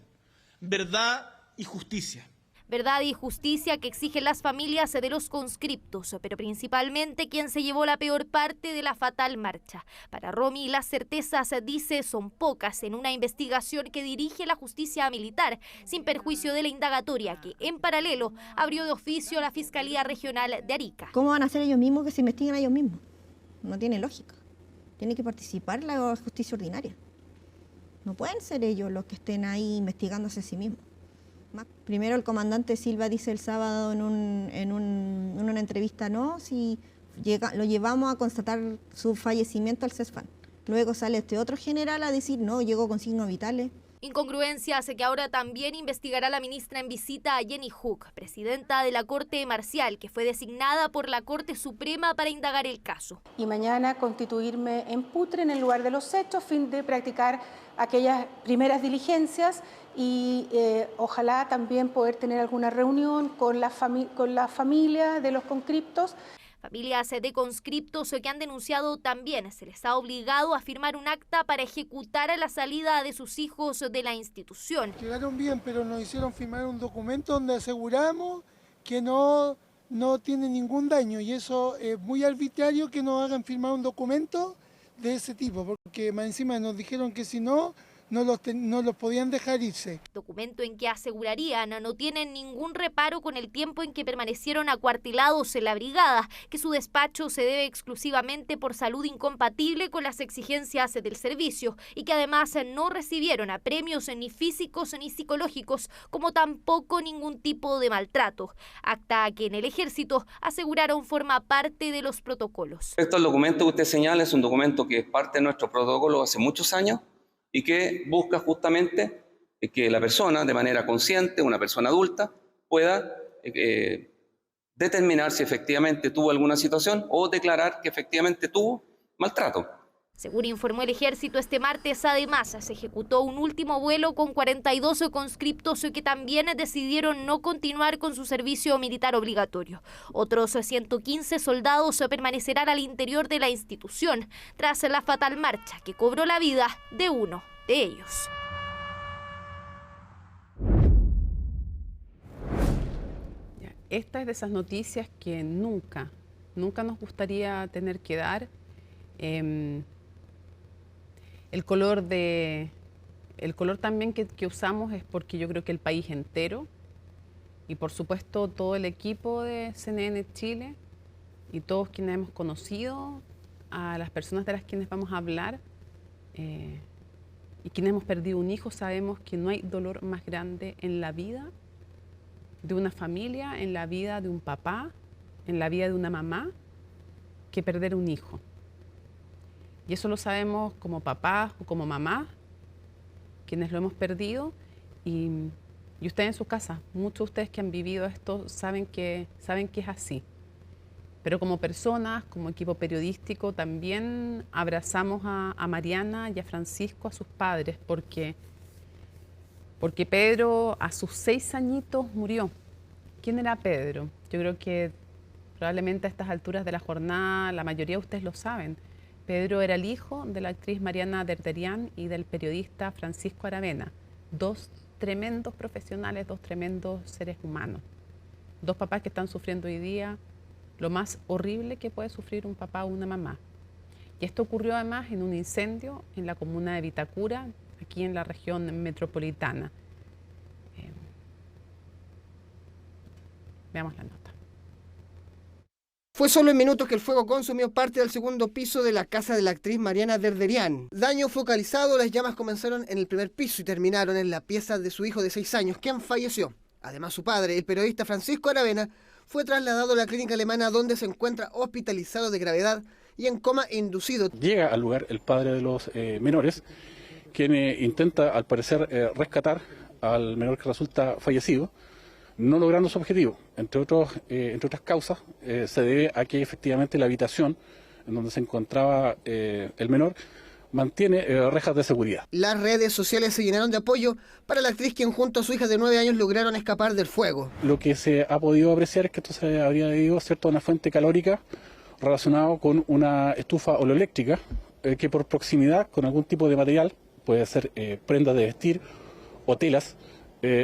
Verdad y justicia. Verdad y justicia que exigen las familias de los conscriptos, pero principalmente quien se llevó la peor parte de la fatal marcha. Para Romy, las certezas, dice, son pocas en una investigación que dirige la justicia militar, sin perjuicio de la indagatoria que, en paralelo, abrió de oficio la Fiscalía Regional de Arica. ¿Cómo van a hacer ellos mismos que se investiguen a ellos mismos? No tiene lógica. Tiene que participar la justicia ordinaria. No pueden ser ellos los que estén ahí investigándose a sí mismos. Primero el comandante Silva dice el sábado en una entrevista, no, si lo llevamos a constatar su fallecimiento al CESFAN. Luego sale este otro general a decir, no, llegó con signos vitales. Incongruencias que ahora también investigará la ministra en visita a Jenny Hook, presidenta de la Corte Marcial, que fue designada por la Corte Suprema para indagar el caso. Y mañana constituirme en Putre, en el lugar de los hechos, a fin de practicar aquellas primeras diligencias y ojalá también poder tener alguna reunión con la familia de los conscriptos. Familias de conscriptos que han denunciado también se les ha obligado a firmar un acta para ejecutar la salida de sus hijos de la institución. Llegaron bien, pero nos hicieron firmar un documento donde aseguramos que no tiene ningún daño y eso es muy arbitrario que nos hagan firmar un documento de ese tipo, porque más encima nos dijeron que si no no los podían dejar irse. Documento en que asegurarían no tienen ningún reparo con el tiempo en que permanecieron acuartelados en la brigada, que su despacho se debe exclusivamente por salud incompatible con las exigencias del servicio y que además no recibieron premios ni físicos ni psicológicos, como tampoco ningún tipo de maltrato. Acta que en el Ejército aseguraron forma parte de los protocolos. Respecto al documento que usted señala, es un documento que es parte de nuestro protocolo hace muchos años y que busca justamente que la persona, de manera consciente, una persona adulta, pueda determinar si efectivamente tuvo alguna situación o declarar que efectivamente tuvo maltrato. Según informó el Ejército, este martes además se ejecutó un último vuelo con 42 conscriptos que también decidieron no continuar con su servicio militar obligatorio. Otros 115 soldados permanecerán al interior de la institución tras la fatal marcha que cobró la vida de uno de ellos. Esta es de esas noticias que nunca nos gustaría tener que dar. El color también que usamos es porque yo creo que el país entero y por supuesto todo el equipo de CNN Chile y todos quienes hemos conocido a las personas de las quienes vamos a hablar y quienes hemos perdido un hijo, sabemos que no hay dolor más grande en la vida de una familia, en la vida de un papá, en la vida de una mamá, que perder un hijo. Y eso lo sabemos como papás o como mamás, quienes lo hemos perdido. Y ustedes en su casa, muchos de ustedes que han vivido esto saben que es así. Pero como personas, como equipo periodístico, también abrazamos a Mariana y a Francisco, a sus padres, porque Pedro a sus 6 añitos murió. ¿Quién era Pedro? Yo creo que probablemente a estas alturas de la jornada la mayoría de ustedes lo saben. Pedro era el hijo de la actriz Mariana Derderian y del periodista Francisco Aravena. 2 tremendos profesionales, 2 tremendos seres humanos. 2 papás que están sufriendo hoy día lo más horrible que puede sufrir un papá o una mamá. Y esto ocurrió además en un incendio en la comuna de Vitacura, aquí en la región metropolitana. Veamos la nota. Fue solo en minutos que el fuego consumió parte del segundo piso de la casa de la actriz Mariana Derderian. Daño focalizado, las llamas comenzaron en el primer piso y terminaron en la pieza de su hijo de 6 años, quien falleció. Además, su padre, el periodista Francisco Aravena, fue trasladado a la clínica alemana donde se encuentra hospitalizado de gravedad y en coma inducido. Llega al lugar el padre de los menores, quien intenta, al parecer, rescatar al menor que resulta fallecido, no logrando su objetivo. Entre otras causas, se debe a que efectivamente la habitación en donde se encontraba el menor mantiene rejas de seguridad. Las redes sociales se llenaron de apoyo para la actriz, quien junto a su hija de 9 años lograron escapar del fuego. Lo que se ha podido apreciar es que esto se habría debido, ¿cierto?, a una fuente calórica relacionada con una estufa oleoeléctrica que por proximidad con algún tipo de material, puede ser prendas de vestir o telas,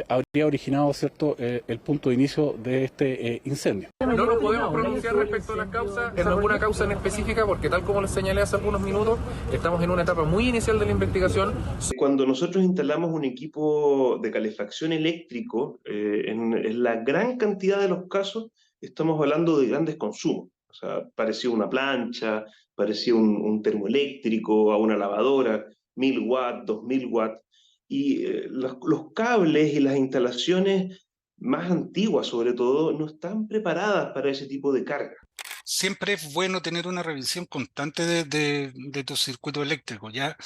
habría originado, ¿cierto?, el punto de inicio de este incendio. No nos podemos pronunciar respecto a las causas, en alguna causa en específica, porque tal como les señalé hace algunos minutos, estamos en una etapa muy inicial de la investigación. Cuando nosotros instalamos un equipo de calefacción eléctrico, en la gran cantidad de los casos estamos hablando de grandes consumos. O sea, parecía una plancha, parecía un termoeléctrico, a una lavadora, 1000 watts, 2000 watts. Y los cables y las instalaciones más antiguas, sobre todo, no están preparadas para ese tipo de carga. Siempre es bueno tener una revisión constante de tu circuito eléctrico. Ya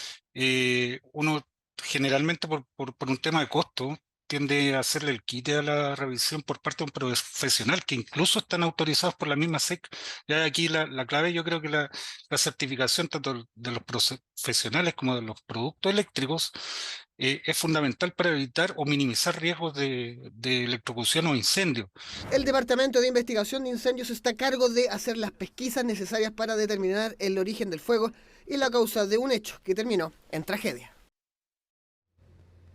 uno generalmente por un tema de costo tiende a hacerle el quite a la revisión por parte de un profesional que incluso están autorizados por la misma SEC. Ya aquí la clave, yo creo que la certificación tanto de los profesionales como de los productos eléctricos es fundamental para evitar o minimizar riesgos de electrocución o incendio. El Departamento de Investigación de Incendios está a cargo de hacer las pesquisas necesarias para determinar el origen del fuego y la causa de un hecho que terminó en tragedia.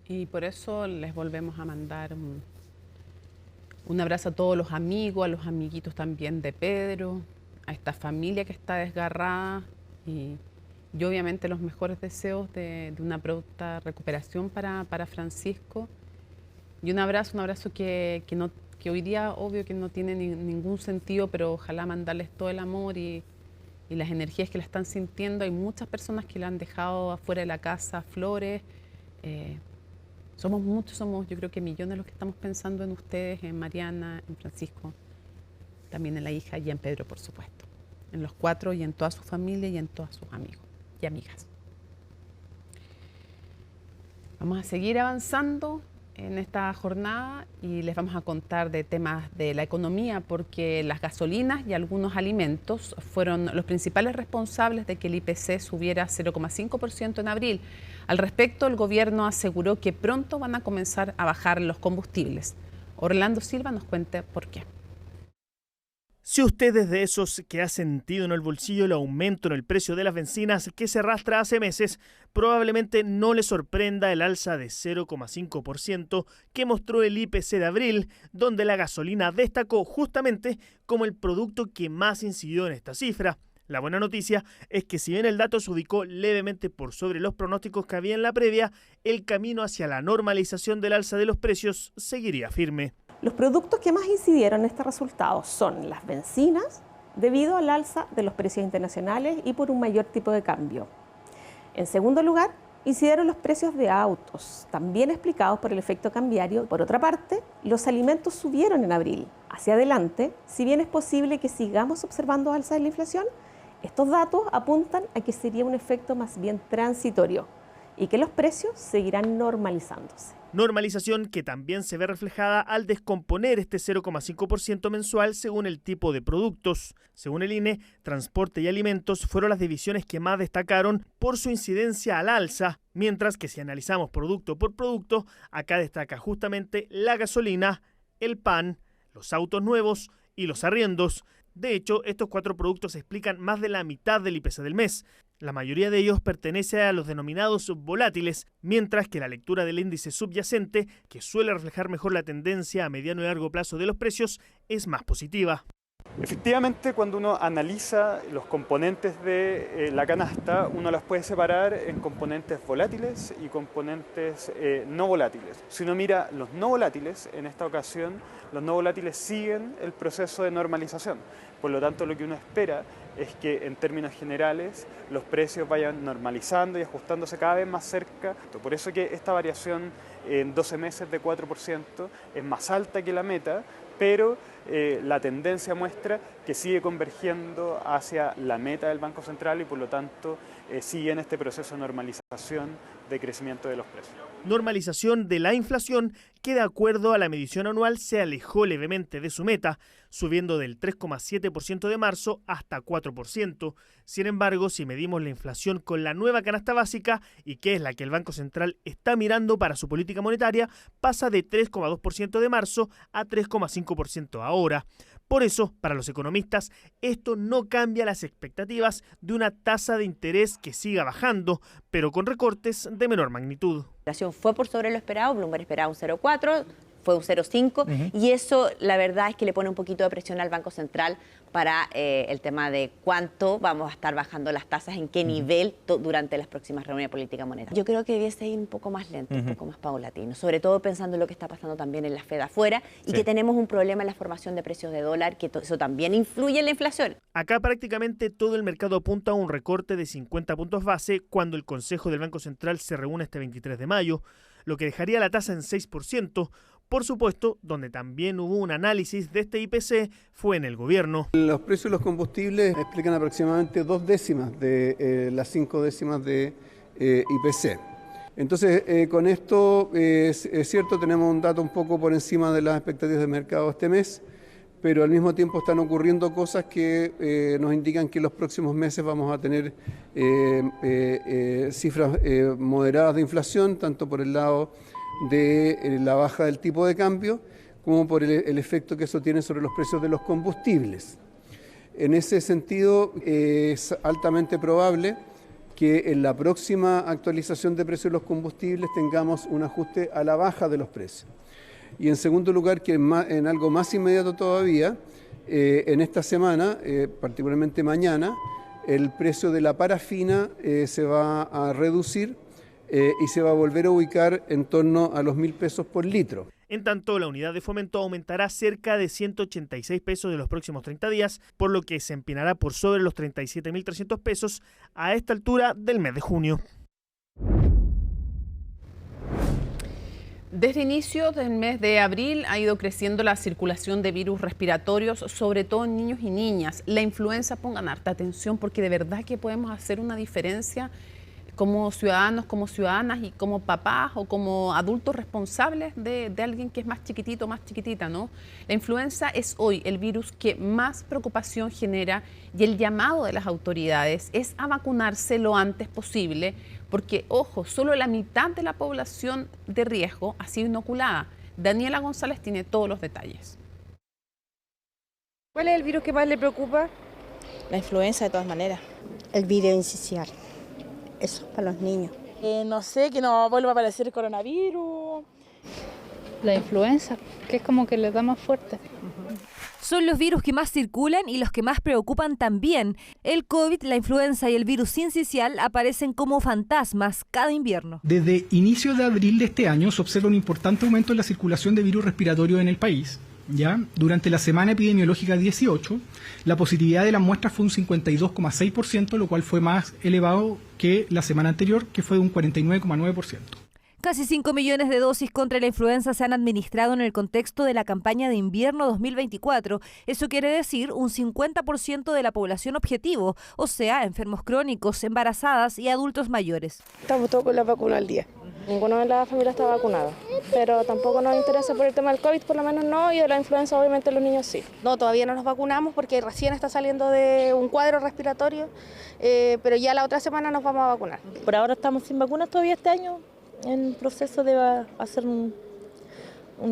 Y por eso les volvemos a mandar un abrazo a todos los amigos, a los amiguitos también de Pedro, a esta familia que está desgarrada y y obviamente los mejores deseos de una pronta recuperación para Francisco. Y un abrazo que hoy día obvio que no tiene ningún sentido, pero ojalá mandarles todo el amor y las energías que la están sintiendo. Hay muchas personas que la han dejado afuera de la casa flores. Somos muchos, yo creo que millones los que estamos pensando en ustedes, en Mariana, en Francisco, también en la hija y en Pedro, por supuesto. En los 4 y en toda su familia y en todos sus amigos y amigas. Vamos a seguir avanzando en esta jornada y les vamos a contar de temas de la economía, porque las gasolinas y algunos alimentos fueron los principales responsables de que el IPC subiera 0,5% en abril. Al respecto, el gobierno aseguró que pronto van a comenzar a bajar los combustibles. Orlando Silva nos cuenta por qué. Si usted es de esos que ha sentido en el bolsillo el aumento en el precio de las bencinas que se arrastra hace meses, probablemente no le sorprenda el alza de 0,5% que mostró el IPC de abril, donde la gasolina destacó justamente como el producto que más incidió en esta cifra. La buena noticia es que si bien el dato se ubicó levemente por sobre los pronósticos que había en la previa, el camino hacia la normalización del alza de los precios seguiría firme. Los productos que más incidieron en este resultado son las bencinas, debido al alza de los precios internacionales y por un mayor tipo de cambio. En segundo lugar, incidieron los precios de autos, también explicados por el efecto cambiario. Por otra parte, los alimentos subieron en abril. Hacia adelante, si bien es posible que sigamos observando alza de la inflación, estos datos apuntan a que sería un efecto más bien transitorio y que los precios seguirán normalizándose. Normalización que también se ve reflejada al descomponer este 0,5% mensual según el tipo de productos. Según el INE, transporte y alimentos fueron las divisiones que más destacaron por su incidencia al alza, mientras que si analizamos producto por producto, acá destaca justamente la gasolina, el pan, los autos nuevos y los arriendos. De hecho, estos 4 productos explican más de la mitad del IPC del mes. La mayoría de ellos pertenece a los denominados volátiles, mientras que la lectura del índice subyacente, que suele reflejar mejor la tendencia a mediano y largo plazo de los precios, es más positiva. Efectivamente, cuando uno analiza los componentes de la canasta, uno las puede separar en componentes volátiles y componentes no volátiles. Si uno mira los no volátiles, en esta ocasión, los no volátiles siguen el proceso de normalización. Por lo tanto, lo que uno espera es que en términos generales los precios vayan normalizando y ajustándose cada vez más cerca. Por eso que esta variación en 12 meses de 4% es más alta que la meta, pero la tendencia muestra que sigue convergiendo hacia la meta del Banco Central y por lo tanto sigue en este proceso de normalización de crecimiento de los precios. Normalización de la inflación que de acuerdo a la medición anual se alejó levemente de su meta, subiendo del 3,7% de marzo hasta 4%. Sin embargo, si medimos la inflación con la nueva canasta básica, y que es la que el Banco Central está mirando para su política monetaria, pasa de 3,2% de marzo a 3,5% ahora. Por eso, para los economistas, esto no cambia las expectativas de una tasa de interés que siga bajando, pero con recortes de menor magnitud. La inflación fue por sobre lo esperado, Bloomberg esperaba un 0,4%, fue un 0,5%, y eso la verdad es que le pone un poquito de presión al Banco Central para el tema de cuánto vamos a estar bajando las tasas, en qué nivel durante las próximas reuniones de política monetaria. Yo creo que debiese ir un poco más lento, un poco más paulatino, sobre todo pensando en lo que está pasando también en la Fed afuera y que tenemos un problema en la formación de precios de dólar, que eso también influye en la inflación. Acá prácticamente todo el mercado apunta a un recorte de 50 puntos base cuando el Consejo del Banco Central se reúne este 23 de mayo, lo que dejaría la tasa en 6%. Por supuesto, donde también hubo un análisis de este IPC fue en el gobierno. Los precios de los combustibles explican aproximadamente 2 décimas de las 5 décimas de IPC. Entonces, con esto es cierto, tenemos un dato un poco por encima de las expectativas de mercado este mes, pero al mismo tiempo están ocurriendo cosas que nos indican que en los próximos meses vamos a tener cifras moderadas de inflación, tanto por el lado de la baja del tipo de cambio, como por el efecto que eso tiene sobre los precios de los combustibles. En ese sentido, es altamente probable que en la próxima actualización de precios de los combustibles tengamos un ajuste a la baja de los precios. Y en segundo lugar, que en algo más inmediato todavía, en esta semana, particularmente mañana, el precio de la parafina se va a reducir y se va a volver a ubicar en torno a los 1.000 pesos por litro. En tanto, la unidad de fomento aumentará cerca de 186 pesos de los próximos 30 días, por lo que se empinará por sobre los 37.300 pesos a esta altura del mes de junio. Desde inicio del mes de abril ha ido creciendo la circulación de virus respiratorios, sobre todo en niños y niñas. La influenza, pongan harta atención porque de verdad que podemos hacer una diferencia como ciudadanos, como ciudadanas y como papás o como adultos responsables de alguien que es más chiquitito, más chiquitita, ¿no? La influenza es hoy el virus que más preocupación genera y el llamado de las autoridades es a vacunarse lo antes posible porque, ojo, solo la mitad de la población de riesgo ha sido inoculada. Daniela González tiene todos los detalles. ¿Cuál es el virus que más le preocupa? La influenza, de todas maneras. El virus incisional. Eso, para los niños. No sé, que no vuelva a aparecer el coronavirus. La influenza, que es como que le da más fuerte. Son los virus que más circulan y los que más preocupan también. El COVID, la influenza y el virus sincicial aparecen como fantasmas cada invierno. Desde inicio de abril de este año se observa un importante aumento en la circulación de virus respiratorios en el país. ¿Ya? Durante la semana epidemiológica 18, la positividad de las muestras fue un 52,6%, lo cual fue más elevado que la semana anterior, que fue de un 49,9%. Casi 5 millones de dosis contra la influenza se han administrado en el contexto de la campaña de invierno 2024. Eso quiere decir un 50% de la población objetivo, o sea, enfermos crónicos, embarazadas y adultos mayores. Estamos todos con la vacuna al día. Ninguno de la familia está vacunado, pero tampoco nos interesa por el tema del COVID, por lo menos no, y de la influenza obviamente los niños sí. No, todavía no nos vacunamos porque recién está saliendo de un cuadro respiratorio, pero ya la otra semana nos vamos a vacunar. Por ahora estamos sin vacunas todavía este año, en proceso de hacer un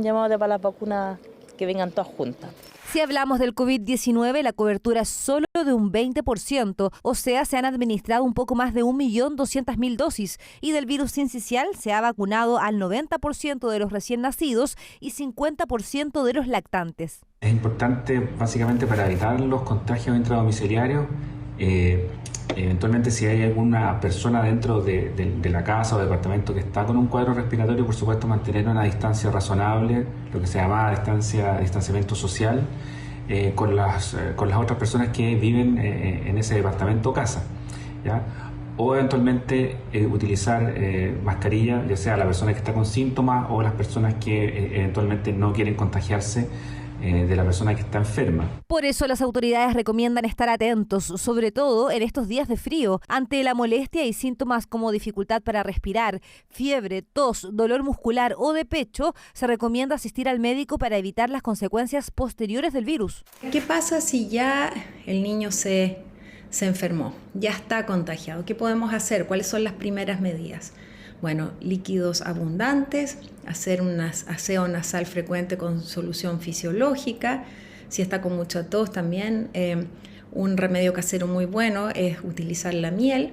llamado para las vacunas que vengan todas juntas. Si hablamos del COVID-19, la cobertura es solo de un 20%, o sea, se han administrado un poco más de 1.200.000 dosis, y del virus sincicial se ha vacunado al 90% de los recién nacidos y 50% de los lactantes. Es importante básicamente para evitar los contagios intradomiciliarios. Eventualmente si hay alguna persona dentro de la casa o departamento que está con un cuadro respiratorio, por supuesto mantener una distancia razonable, lo que se llama distanciamiento social, con las otras personas que viven en ese departamento o casa, ¿ya? O eventualmente utilizar mascarilla, ya sea la persona que está con síntomas o las personas que eventualmente no quieren contagiarse de la persona que está enferma. Por eso las autoridades recomiendan estar atentos, sobre todo en estos días de frío. Ante la molestia y síntomas como dificultad para respirar, fiebre, tos, dolor muscular o de pecho, se recomienda asistir al médico para evitar las consecuencias posteriores del virus. ¿Qué pasa si ya el niño se enfermó, ya está contagiado? ¿Qué podemos hacer? ¿Cuáles son las primeras medidas? Bueno, líquidos abundantes, hacer un aseo nasal frecuente con solución fisiológica. Si está con mucha tos también, un remedio casero muy bueno es utilizar la miel.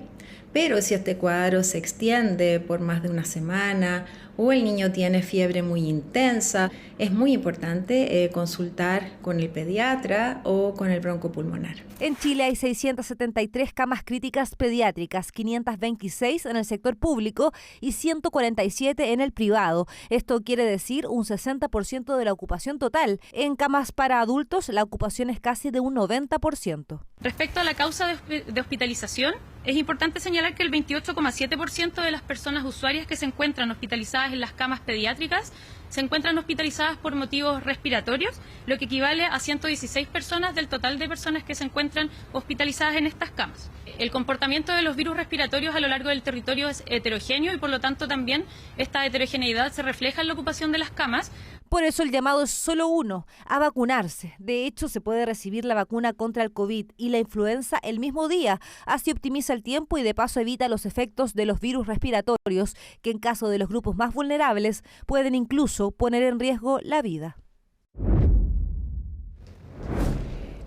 Pero si este cuadro se extiende por más de una semana o el niño tiene fiebre muy intensa, es muy importante consultar con el pediatra o con el broncopulmonar. En Chile hay 673 camas críticas pediátricas, 526 en el sector público y 147 en el privado. Esto quiere decir un 60% de la ocupación total. En camas para adultos, la ocupación es casi de un 90%. Respecto a la causa de hospitalización, es importante señalar que el 28,7% de las personas usuarias que se encuentran hospitalizadas en las camas pediátricas se encuentran hospitalizadas por motivos respiratorios, lo que equivale a 116 personas del total de personas que se encuentran hospitalizadas en estas camas. El comportamiento de los virus respiratorios a lo largo del territorio es heterogéneo y por lo tanto también esta heterogeneidad se refleja en la ocupación de las camas. Por eso el llamado es solo uno, a vacunarse. De hecho, se puede recibir la vacuna contra el COVID y la influenza el mismo día. Así optimiza el tiempo y de paso evita los efectos de los virus respiratorios, que en caso de los grupos más vulnerables pueden incluso poner en riesgo la vida.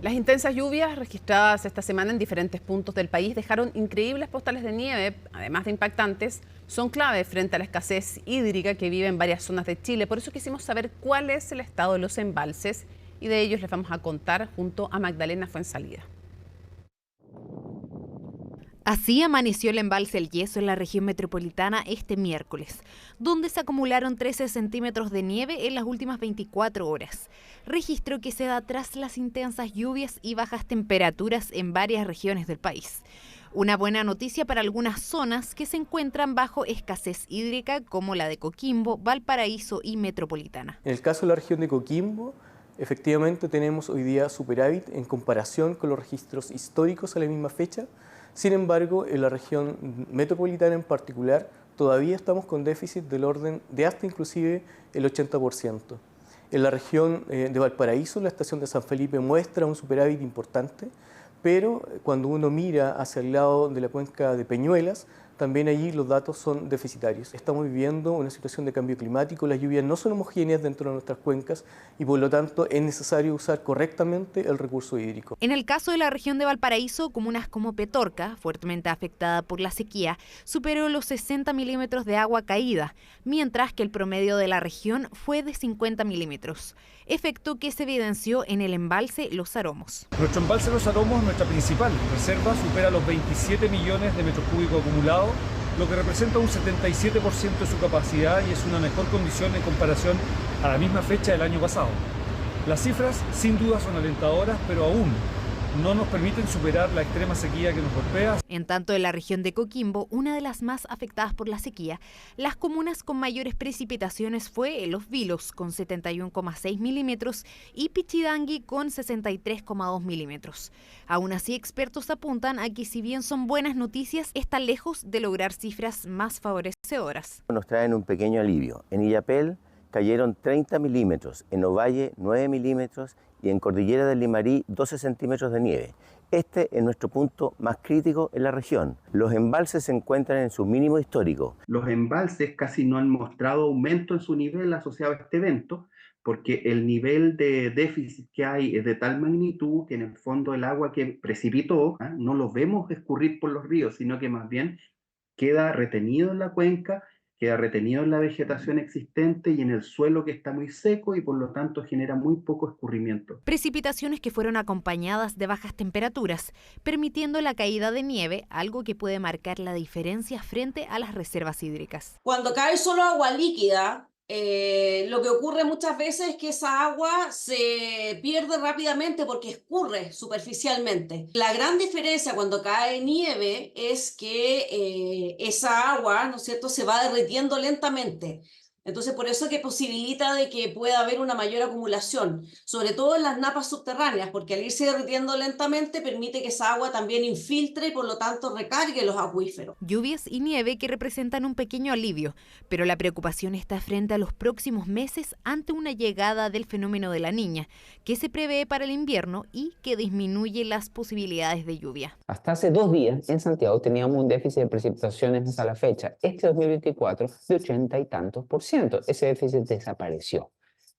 Las intensas lluvias registradas esta semana en diferentes puntos del país dejaron increíbles postales de nieve, además de impactantes, son clave frente a la escasez hídrica que vive en varias zonas de Chile. Por eso quisimos saber cuál es el estado de los embalses y de ellos les vamos a contar junto a Magdalena Fuenzalida. Así amaneció el embalse El Yeso en la región metropolitana este miércoles, donde se acumularon 13 centímetros de nieve en las últimas 24 horas. Registro que se da tras las intensas lluvias y bajas temperaturas en varias regiones del país. Una buena noticia para algunas zonas que se encuentran bajo escasez hídrica, como la de Coquimbo, Valparaíso y Metropolitana. En el caso de la región de Coquimbo, efectivamente tenemos hoy día superávit en comparación con los registros históricos a la misma fecha. Sin embargo, en la región metropolitana en particular, todavía estamos con déficit del orden de hasta inclusive el 80%. En la región de Valparaíso, la estación de San Felipe muestra un superávit importante, pero cuando uno mira hacia el lado de la cuenca de Peñuelas, también allí los datos son deficitarios. Estamos viviendo una situación de cambio climático, las lluvias no son homogéneas dentro de nuestras cuencas y por lo tanto es necesario usar correctamente el recurso hídrico. En el caso de la región de Valparaíso, comunas como Petorca, fuertemente afectada por la sequía, superó los 60 milímetros de agua caída, mientras que el promedio de la región fue de 50 milímetros. Efecto que se evidenció en el embalse Los Aromos. Nuestro embalse Los Aromos, nuestra principal reserva, supera los 27 millones de metros cúbicos acumulados, lo que representa un 77% de su capacidad y es una mejor condición en comparación a la misma fecha del año pasado. Las cifras sin duda son alentadoras, pero aún no nos permiten superar la extrema sequía que nos golpea. En tanto, en la región de Coquimbo, una de las más afectadas por la sequía, las comunas con mayores precipitaciones fue Los Vilos, con 71,6 milímetros, y Pichidangui, con 63,2 milímetros. Aún así, expertos apuntan a que si bien son buenas noticias, están lejos de lograr cifras más favorecedoras. Nos traen un pequeño alivio. En Illapel cayeron 30 milímetros, en Ovalle 9 milímetros y en Cordillera del Limarí 12 centímetros de nieve. Este es nuestro punto más crítico en la región. Los embalses se encuentran en su mínimo histórico. Los embalses casi no han mostrado aumento en su nivel asociado a este evento, porque el nivel de déficit que hay es de tal magnitud que en el fondo el agua que precipitó no lo vemos escurrir por los ríos, sino que más bien queda retenido en la cuenca, queda retenido en la vegetación existente y en el suelo que está muy seco y por lo tanto genera muy poco escurrimiento. Precipitaciones que fueron acompañadas de bajas temperaturas, permitiendo la caída de nieve, algo que puede marcar la diferencia frente a las reservas hídricas. Cuando cae solo agua líquida, lo que ocurre muchas veces es que esa agua se pierde rápidamente porque escurre superficialmente. La gran diferencia cuando cae nieve es que esa agua, ¿no es cierto?, se va derritiendo lentamente. Entonces, por eso es que posibilita de que pueda haber una mayor acumulación, sobre todo en las napas subterráneas, porque al irse derritiendo lentamente permite que esa agua también infiltre y por lo tanto recargue los acuíferos. Lluvias y nieve que representan un pequeño alivio, pero la preocupación está frente a los próximos meses ante una llegada del fenómeno de la Niña, que se prevé para el invierno y que disminuye las posibilidades de lluvia. Hasta hace 2 días en Santiago teníamos un déficit de precipitaciones hasta la fecha, este 2024, de 80 y tantos %. Ese déficit desapareció.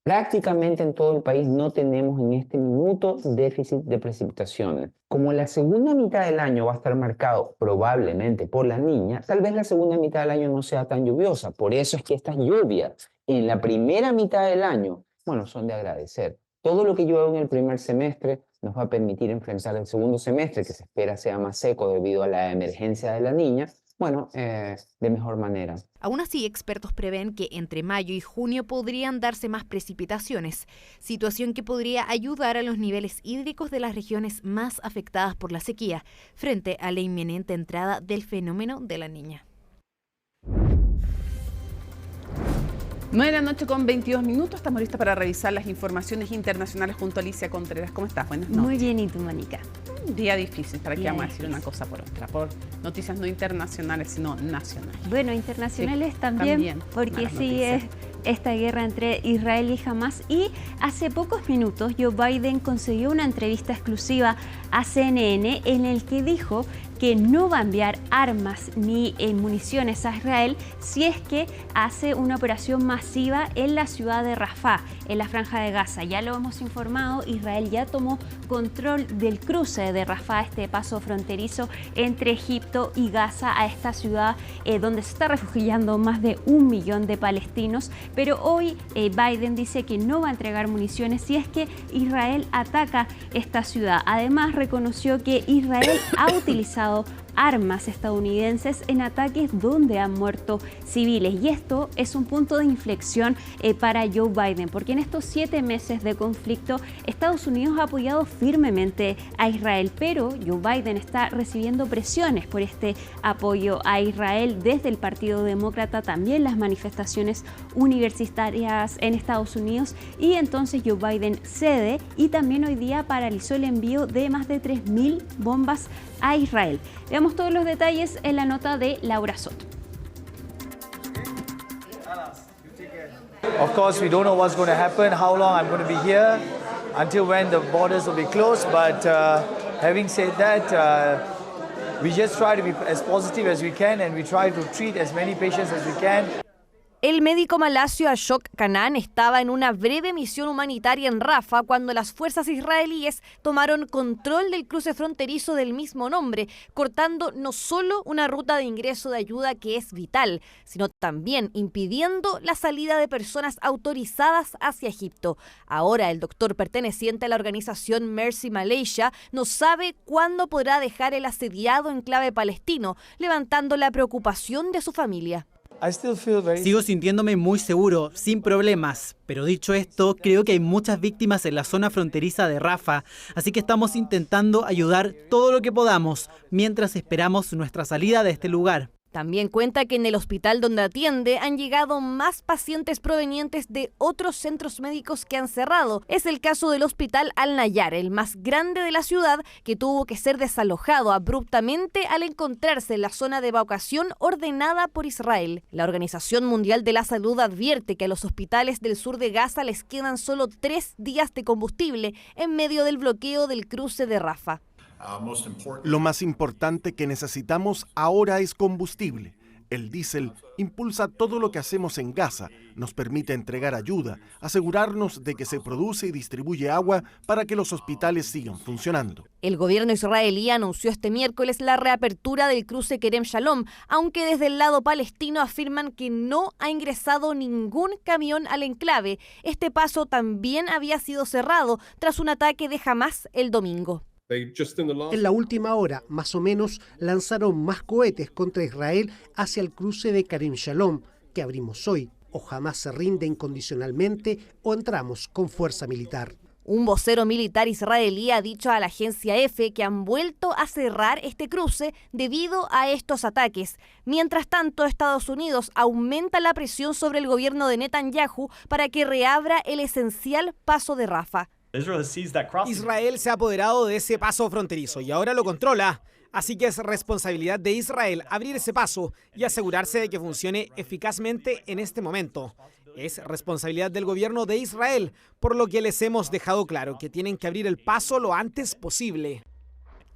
Prácticamente en todo el país no tenemos en este minuto déficit de precipitaciones. Como la segunda mitad del año va a estar marcado probablemente por la Niña, tal vez la segunda mitad del año no sea tan lluviosa. Por eso es que estas lluvias en la primera mitad del año, bueno, son de agradecer. Todo lo que llueve en el primer semestre nos va a permitir enfrentar el segundo semestre, que se espera sea más seco debido a la emergencia de la Niña, de mejor manera. Aún así, expertos prevén que entre mayo y junio podrían darse más precipitaciones, situación que podría ayudar a los niveles hídricos de las regiones más afectadas por la sequía, frente a la inminente entrada del fenómeno de la Niña. 9 de la noche con 22 minutos. Estamos listas para revisar las informaciones internacionales junto a Alicia Contreras. ¿Cómo estás? Buenas noches. Muy bien, ¿y tú, Mónica? Un día difícil, ¿para qué vamos a decir una cosa por otra? Por noticias no internacionales, sino nacionales. Bueno, internacionales también, porque sigue esta guerra entre Israel y Hamas. Y hace pocos minutos Joe Biden consiguió una entrevista exclusiva a CNN en el que dijo que no va a enviar armas ni municiones a Israel si es que hace una operación masiva en la ciudad de Rafah, en la Franja de Gaza. Ya lo hemos informado, Israel ya tomó control del cruce de Rafah, este paso fronterizo entre Egipto y Gaza, a esta ciudad donde se está refugiando más de 1 millón de palestinos. Pero hoy Biden dice que no va a entregar municiones si es que Israel ataca esta ciudad. Además, reconoció que Israel ha utilizado armas estadounidenses en ataques donde han muerto civiles. Y esto es un punto de inflexión para Joe Biden, porque en estos 7 meses de conflicto Estados Unidos ha apoyado firmemente a Israel, pero Joe Biden está recibiendo presiones por este apoyo a Israel desde el Partido Demócrata, también las manifestaciones universitarias en Estados Unidos, y entonces Joe Biden cede y también hoy día paralizó el envío de más de 3.000 bombas a Israel. Veamos todos los detalles en la nota de Laura Soto. Of course, we don't know what's going to happen, how long I'm going to be here, until when the borders will be closed. But having said that, we just try to be as positive as we can, and we try to treat as many patients as we can. El médico malasio Ashok Kanan estaba en una breve misión humanitaria en Rafah cuando las fuerzas israelíes tomaron control del cruce fronterizo del mismo nombre, cortando no solo una ruta de ingreso de ayuda que es vital, sino también impidiendo la salida de personas autorizadas hacia Egipto. Ahora el doctor perteneciente a la organización Mercy Malaysia no sabe cuándo podrá dejar el asediado enclave palestino, levantando la preocupación de su familia. Sigo sintiéndome muy seguro, sin problemas, pero dicho esto, creo que hay muchas víctimas en la zona fronteriza de Rafah, así que estamos intentando ayudar todo lo que podamos mientras esperamos nuestra salida de este lugar. También cuenta que en el hospital donde atiende han llegado más pacientes provenientes de otros centros médicos que han cerrado. Es el caso del Hospital Al-Nayar, el más grande de la ciudad, que tuvo que ser desalojado abruptamente al encontrarse en la zona de evacuación ordenada por Israel. La Organización Mundial de la Salud advierte que a los hospitales del sur de Gaza les quedan solo 3 días de combustible en medio del bloqueo del cruce de Rafah. Lo más importante que necesitamos ahora es combustible. El diésel impulsa todo lo que hacemos en Gaza, nos permite entregar ayuda, asegurarnos de que se produce y distribuye agua para que los hospitales sigan funcionando. El gobierno israelí anunció este miércoles la reapertura del cruce Kerem Shalom, aunque desde el lado palestino afirman que no ha ingresado ningún camión al enclave. Este paso también había sido cerrado tras un ataque de Hamás el domingo. En la última hora, más o menos, lanzaron más cohetes contra Israel hacia el cruce de Kerem Shalom, que abrimos hoy. O Hamás se rinde incondicionalmente o entramos con fuerza militar. Un vocero militar israelí ha dicho a la agencia EFE que han vuelto a cerrar este cruce debido a estos ataques. Mientras tanto, Estados Unidos aumenta la presión sobre el gobierno de Netanyahu para que reabra el esencial paso de Rafah. Israel se ha apoderado de ese paso fronterizo y ahora lo controla. Así que es responsabilidad de Israel abrir ese paso y asegurarse de que funcione eficazmente en este momento. Es responsabilidad del gobierno de Israel, por lo que les hemos dejado claro que tienen que abrir el paso lo antes posible.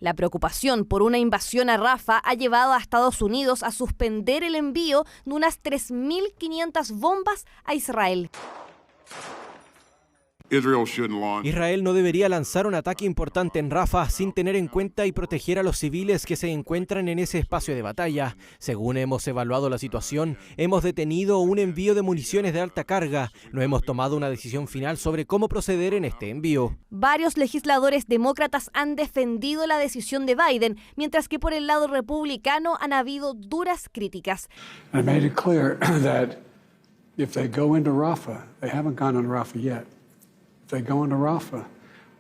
La preocupación por una invasión a Rafah ha llevado a Estados Unidos a suspender el envío de unas 3.500 bombas a Israel. Israel no debería lanzar un ataque importante en Rafah sin tener en cuenta y proteger a los civiles que se encuentran en ese espacio de batalla. Según hemos evaluado la situación, hemos detenido un envío de municiones de alta carga. No hemos tomado una decisión final sobre cómo proceder en este envío. Varios legisladores demócratas han defendido la decisión de Biden, mientras que por el lado republicano han habido duras críticas. I made it clear that if they go into Rafah, they haven't gone into Rafah yet. They go into Rafah,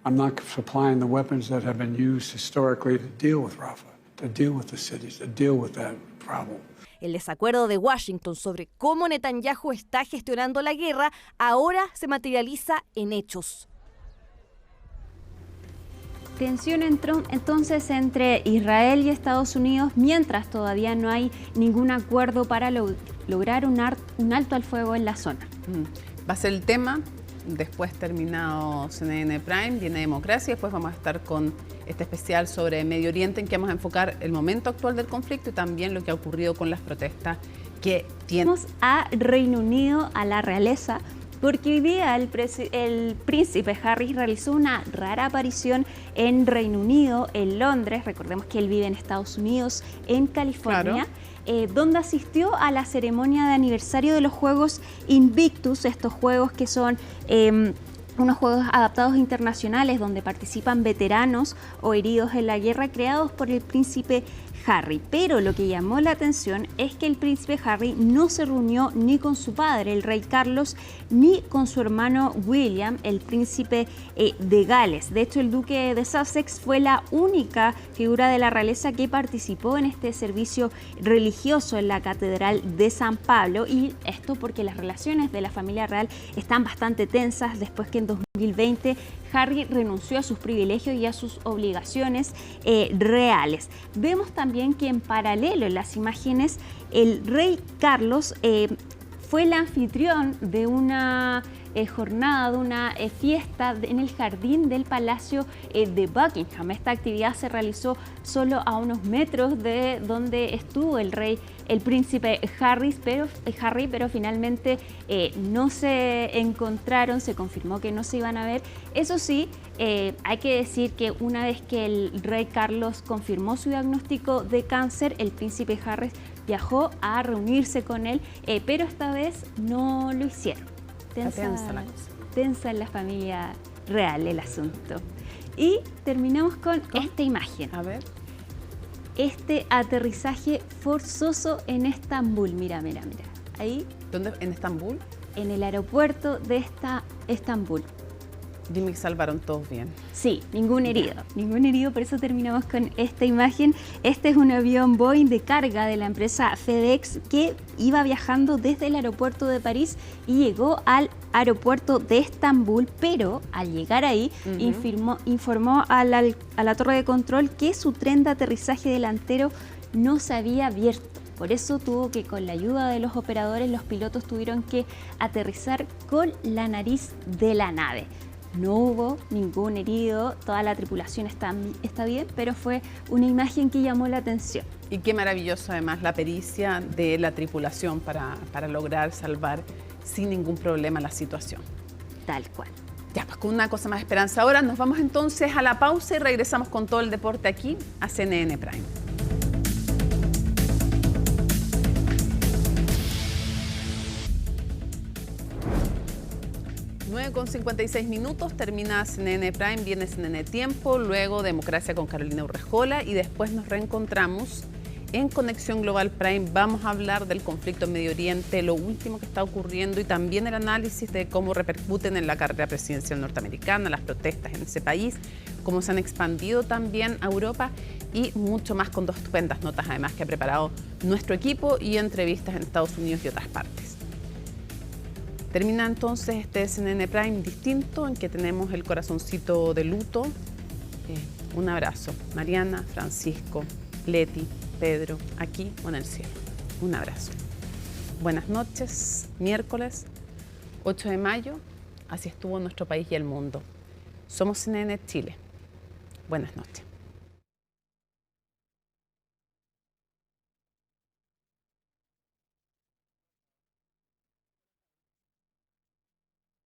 I'm not supplying the weapons that have been used historically to deal with Rafah, to deal with the cities, to deal with that problem. El desacuerdo de Washington sobre cómo Netanyahu está gestionando la guerra ahora se materializa en hechos. Tensión entonces entre Israel y Estados Unidos, mientras todavía no hay ningún acuerdo para lograr un alto al fuego en la zona. Va a ser el tema. Después, terminado CNN Prime, viene Democracia. Después vamos a estar con este especial sobre Medio Oriente, en que vamos a enfocar el momento actual del conflicto y también lo que ha ocurrido con las protestas que tienen. Vamos a Reino Unido, a la realeza, porque hoy día el príncipe Harry realizó una rara aparición en Reino Unido, en Londres. Recordemos que él vive en Estados Unidos, en California. Claro. Donde asistió a la ceremonia de aniversario de los Juegos Invictus, estos juegos que son unos juegos adaptados internacionales donde participan veteranos o heridos en la guerra creados por el príncipe Harry. Pero lo que llamó la atención es que el príncipe Harry no se reunió ni con su padre, el rey Carlos, ni con su hermano William, el príncipe de Gales. De hecho, el duque de Sussex fue la única figura de la realeza que participó en este servicio religioso en la Catedral de San Pablo, y esto porque las relaciones de la familia real están bastante tensas después que en 2020 Harry renunció a sus privilegios y a sus obligaciones reales. Vemos también que en paralelo en las imágenes el rey Carlos fue el anfitrión de una jornada, de una fiesta en el jardín del Palacio de Buckingham. Esta actividad se realizó solo a unos metros de donde estuvo el príncipe Harry, pero finalmente no se encontraron, se confirmó que no se iban a ver. Eso sí, hay que decir que una vez que el rey Carlos confirmó su diagnóstico de cáncer, el príncipe Harry viajó a reunirse con él, pero esta vez no lo hicieron. Tensa en la familia real el asunto. Y terminamos con esta imagen. A ver. Este aterrizaje forzoso en Estambul. Mira. Ahí. ¿Dónde? ¿En Estambul? En el aeropuerto de Estambul. Dime que salvaron todos bien. Sí, ningún herido, por eso terminamos con esta imagen. Este es un avión Boeing de carga de la empresa FedEx que iba viajando desde el aeropuerto de París y llegó al aeropuerto de Estambul, pero al llegar ahí informó a la torre de control que su tren de aterrizaje delantero no se había abierto. Por eso tuvo que, con la ayuda de los operadores, los pilotos tuvieron que aterrizar con la nariz de la nave. No hubo ningún herido, toda la tripulación está bien, pero fue una imagen que llamó la atención. Y qué maravilloso además la pericia de la tripulación para lograr salvar sin ningún problema la situación. Tal cual. Ya, pues con una cosa más esperanzadora, nos vamos entonces a la pausa y regresamos con todo el deporte aquí a CNN Prime. 9:56 minutos, termina CNN Prime, viene CNN Tiempo, luego Democracia con Carolina Urrejola y después nos reencontramos en Conexión Global Prime. Vamos a hablar del conflicto en Medio Oriente, lo último que está ocurriendo y también el análisis de cómo repercuten en la carrera presidencial norteamericana, las protestas en ese país, cómo se han expandido también a Europa y mucho más, con dos estupendas notas además que ha preparado nuestro equipo y entrevistas en Estados Unidos y otras partes. Termina entonces este CNN Prime distinto en que tenemos el corazoncito de luto. Un abrazo. Mariana, Francisco, Leti, Pedro, aquí o en el cielo. Un abrazo. Buenas noches. Miércoles 8 de mayo. Así estuvo nuestro país y el mundo. Somos CNN Chile. Buenas noches.